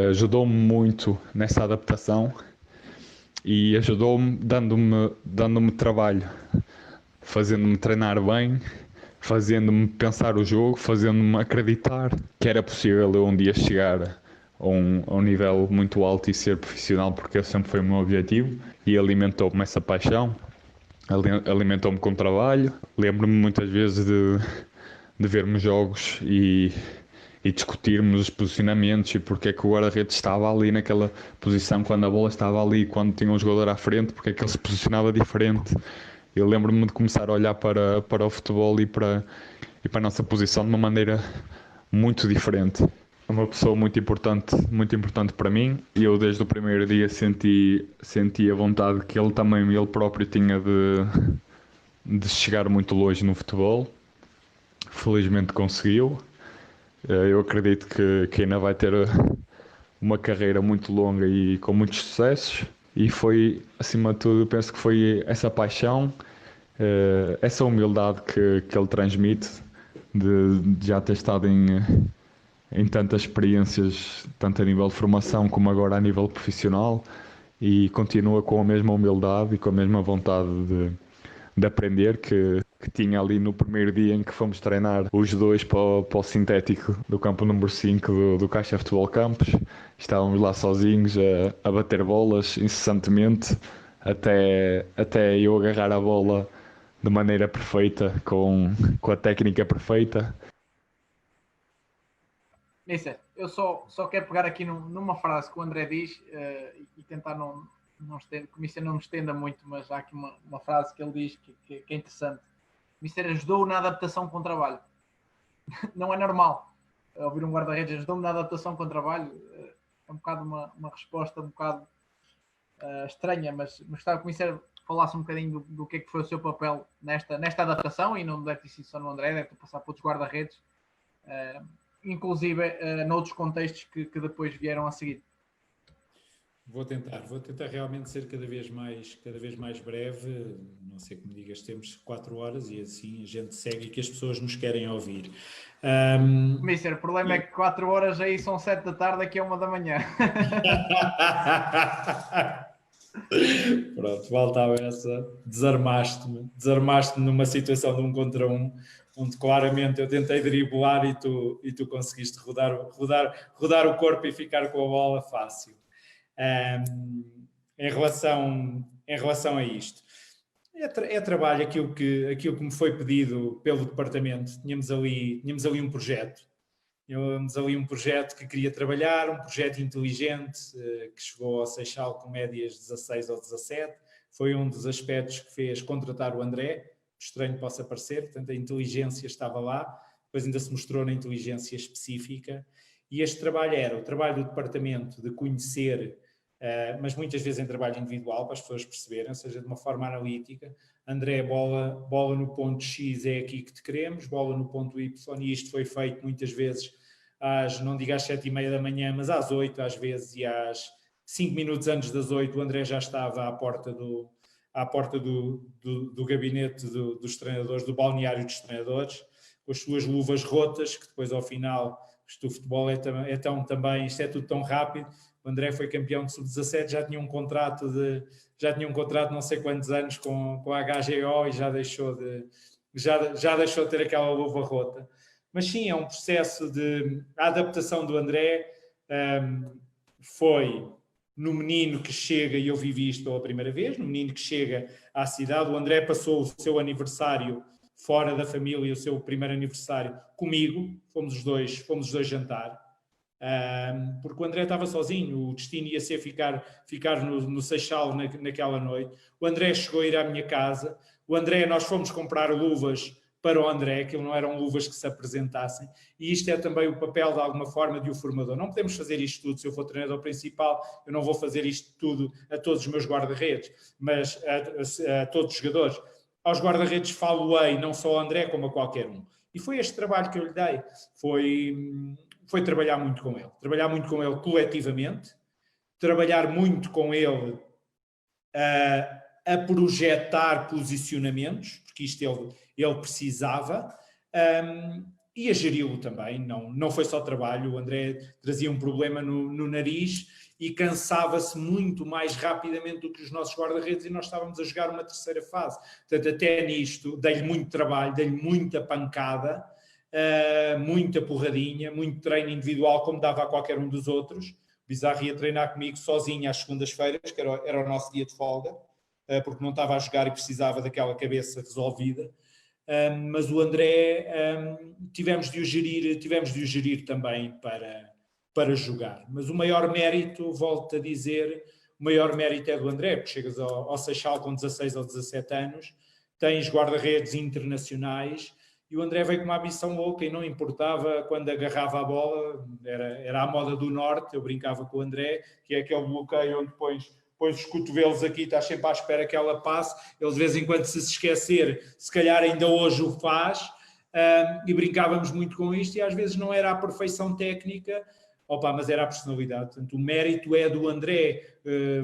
[SPEAKER 5] ajudou-me muito nessa adaptação e ajudou-me dando-me trabalho, fazendo-me treinar bem, fazendo-me pensar o jogo, fazendo-me acreditar que era possível eu um dia chegar a um nível muito alto e ser profissional, porque esse sempre foi o meu objetivo, e alimentou-me essa paixão, alimentou-me com trabalho. Lembro-me muitas vezes de vermos jogos e discutirmos os posicionamentos e porque é que o guarda-redes estava ali naquela posição quando a bola estava ali, quando tinha um jogador à frente, porque é que ele se posicionava diferente. Eu lembro-me de começar a olhar para o futebol e para a nossa posição de uma maneira muito diferente. É uma pessoa muito importante para mim, e eu desde o primeiro dia senti a vontade que ele próprio tinha de chegar muito longe no futebol. Felizmente conseguiu. Eu acredito que ainda vai ter uma carreira muito longa e com muitos sucessos, e foi, acima de tudo, eu penso que foi essa paixão, essa humildade que ele transmite, de já ter estado em tantas experiências, tanto a nível de formação como agora a nível profissional, e continua com a mesma humildade e com a mesma vontade de aprender que tinha ali no primeiro dia em que fomos treinar os dois para o sintético do campo número 5 do Caixa Futebol Campos. Estávamos lá sozinhos a bater bolas incessantemente até eu agarrar a bola de maneira perfeita, com a técnica perfeita.
[SPEAKER 1] Mister, eu só quero pegar aqui numa frase que o André diz e tentar não estender, que o Mister não me estenda muito, mas há aqui uma frase que ele diz que é interessante. O Mister ajudou na adaptação com o trabalho. Não é normal ouvir um guarda-redes ajudou-me na adaptação com o trabalho. É um bocado uma resposta um bocado estranha, mas gostava que o Mister falasse um bocadinho do que é que foi o seu papel nesta adaptação, e não deve ter sido só no André, deve ter passado por outros guarda-redes, inclusive noutros contextos que depois vieram a seguir.
[SPEAKER 2] Vou tentar realmente ser cada vez mais breve. Não sei como digas, temos 4 horas e assim a gente segue, que as pessoas nos querem ouvir.
[SPEAKER 1] Mister, o problema é que 4 horas aí são 7 da tarde, aqui é 1 da manhã.
[SPEAKER 2] Pronto, faltava essa. Desarmaste-me numa situação de 1 contra 1, onde claramente eu tentei driblar e tu conseguiste rodar o corpo e ficar com a bola fácil. Em relação a isto, é trabalho aquilo que me foi pedido pelo departamento. Tínhamos ali um projeto. Tínhamos ali um projeto que queria trabalhar, um projeto inteligente, que chegou ao Seixal com médias 16 ou 17. Foi um dos aspectos que fez contratar o André, estranho possa parecer. Portanto, a inteligência estava lá, depois ainda se mostrou na inteligência específica. E este trabalho era o trabalho do departamento de conhecer, mas muitas vezes em trabalho individual, para as pessoas perceberem, ou seja, de uma forma analítica. André, bola no ponto X é aqui que te queremos, bola no ponto Y, e isto foi feito muitas vezes não digo às 7h30 da manhã, mas às 8 às vezes, e às 5 minutos antes das 8 o André já estava à porta do gabinete dos treinadores, do balneário dos treinadores, com as suas luvas rotas, que depois ao final, isto do futebol é também, isto é tudo tão rápido. O André foi campeão de sub-17, já tinha um contrato de não sei quantos anos com a HGO, e já deixou de ter aquela luva rota. Mas sim, é um processo a adaptação do André foi no menino que chega, e eu vivi isto pela primeira vez, no menino que chega à cidade. O André passou o seu aniversário fora da família, o seu primeiro aniversário comigo, fomos os dois jantar. Porque o André estava sozinho, o destino ia ser ficar no Seixal naquela noite. O André chegou a ir à minha casa, nós fomos comprar luvas para o André, que não eram luvas que se apresentassem, e isto é também o papel, de alguma forma, de um formador. Não podemos fazer isto tudo. Se eu for treinador principal, eu não vou fazer isto tudo a todos os meus guarda-redes, mas a todos os jogadores. Aos guarda-redes falo-ei, não só ao André, como a qualquer um. E foi este trabalho que eu lhe dei. Foi trabalhar muito com ele coletivamente, trabalhar muito com ele a projetar posicionamentos, porque isto ele precisava, e a geri-lo também, não foi só trabalho. O André trazia um problema no nariz e cansava-se muito mais rapidamente do que os nossos guarda-redes, e nós estávamos a jogar uma terceira fase. Portanto, até nisto, dei-lhe muito trabalho, dei-lhe muita pancada, muita porradinha, muito treino individual, como dava a qualquer um dos outros. O Bizarro ia treinar comigo sozinho às segundas-feiras, que era o nosso dia de folga, porque não estava a jogar e precisava daquela cabeça resolvida. Mas o André, tivemos de o gerir também para jogar. Mas o maior mérito, volto a dizer, o maior mérito é do André, porque chegas ao Seixal com 16 ou 17 anos, tens guarda-redes internacionais, e o André veio com uma ambição louca e não importava quando agarrava a bola, era a moda do norte. Eu brincava com o André, que é aquele bloqueio onde pões os cotovelos aqui, estás sempre à espera que ela passe. Ele de vez em quando, se esquecer, se calhar ainda hoje o faz, e brincávamos muito com isto, e às vezes não era a perfeição técnica, mas era a personalidade. Portanto, o mérito é do André.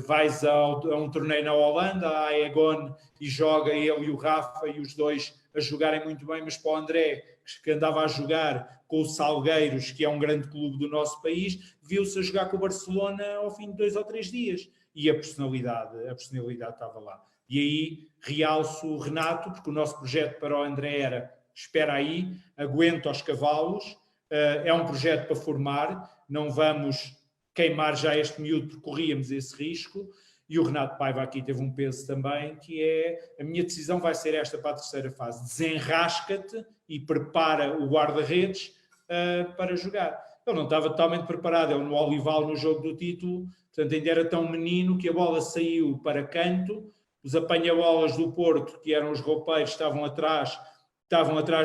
[SPEAKER 2] Vais a um torneio na Holanda, a Aegon, e joga ele e o Rafa, e os dois a jogarem muito bem, mas para o André, que andava a jogar com o Salgueiros, que é um grande clube do nosso país, viu-se a jogar com o Barcelona ao fim de 2 ou 3 dias. E a personalidade estava lá. E aí realço o Renato, porque o nosso projeto para o André era: espera aí, aguenta aos cavalos, é um projeto para formar, não vamos queimar já este miúdo, porque corríamos esse risco. E o Renato Paiva aqui teve um peso também, que é: a minha decisão vai ser esta para a terceira fase, desenrasca-te e prepara o guarda-redes para jogar. Ele não estava totalmente preparado, ele no Olival, no jogo do título, portanto ainda era tão menino que a bola saiu para canto, os apanha-bolas do Porto, que eram os roupeiros, estavam atrás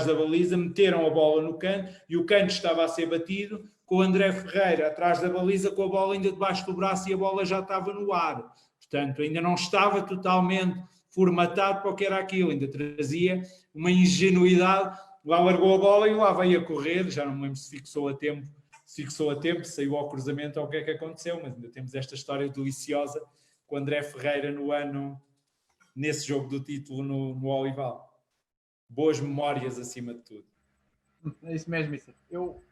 [SPEAKER 2] da baliza, meteram a bola no canto, e o canto estava a ser batido, com o André Ferreira atrás da baliza, com a bola ainda debaixo do braço, e a bola já estava no ar. Portanto, ainda não estava totalmente formatado para o que era aquilo, ainda trazia uma ingenuidade. Lá largou a bola e lá veio a correr, já não me lembro se fixou a tempo, saiu ao cruzamento ou o que é que aconteceu, mas ainda temos esta história deliciosa com o André Ferreira nesse jogo do título no Olival. Boas memórias acima de tudo.
[SPEAKER 1] É isso mesmo, Mister. Eu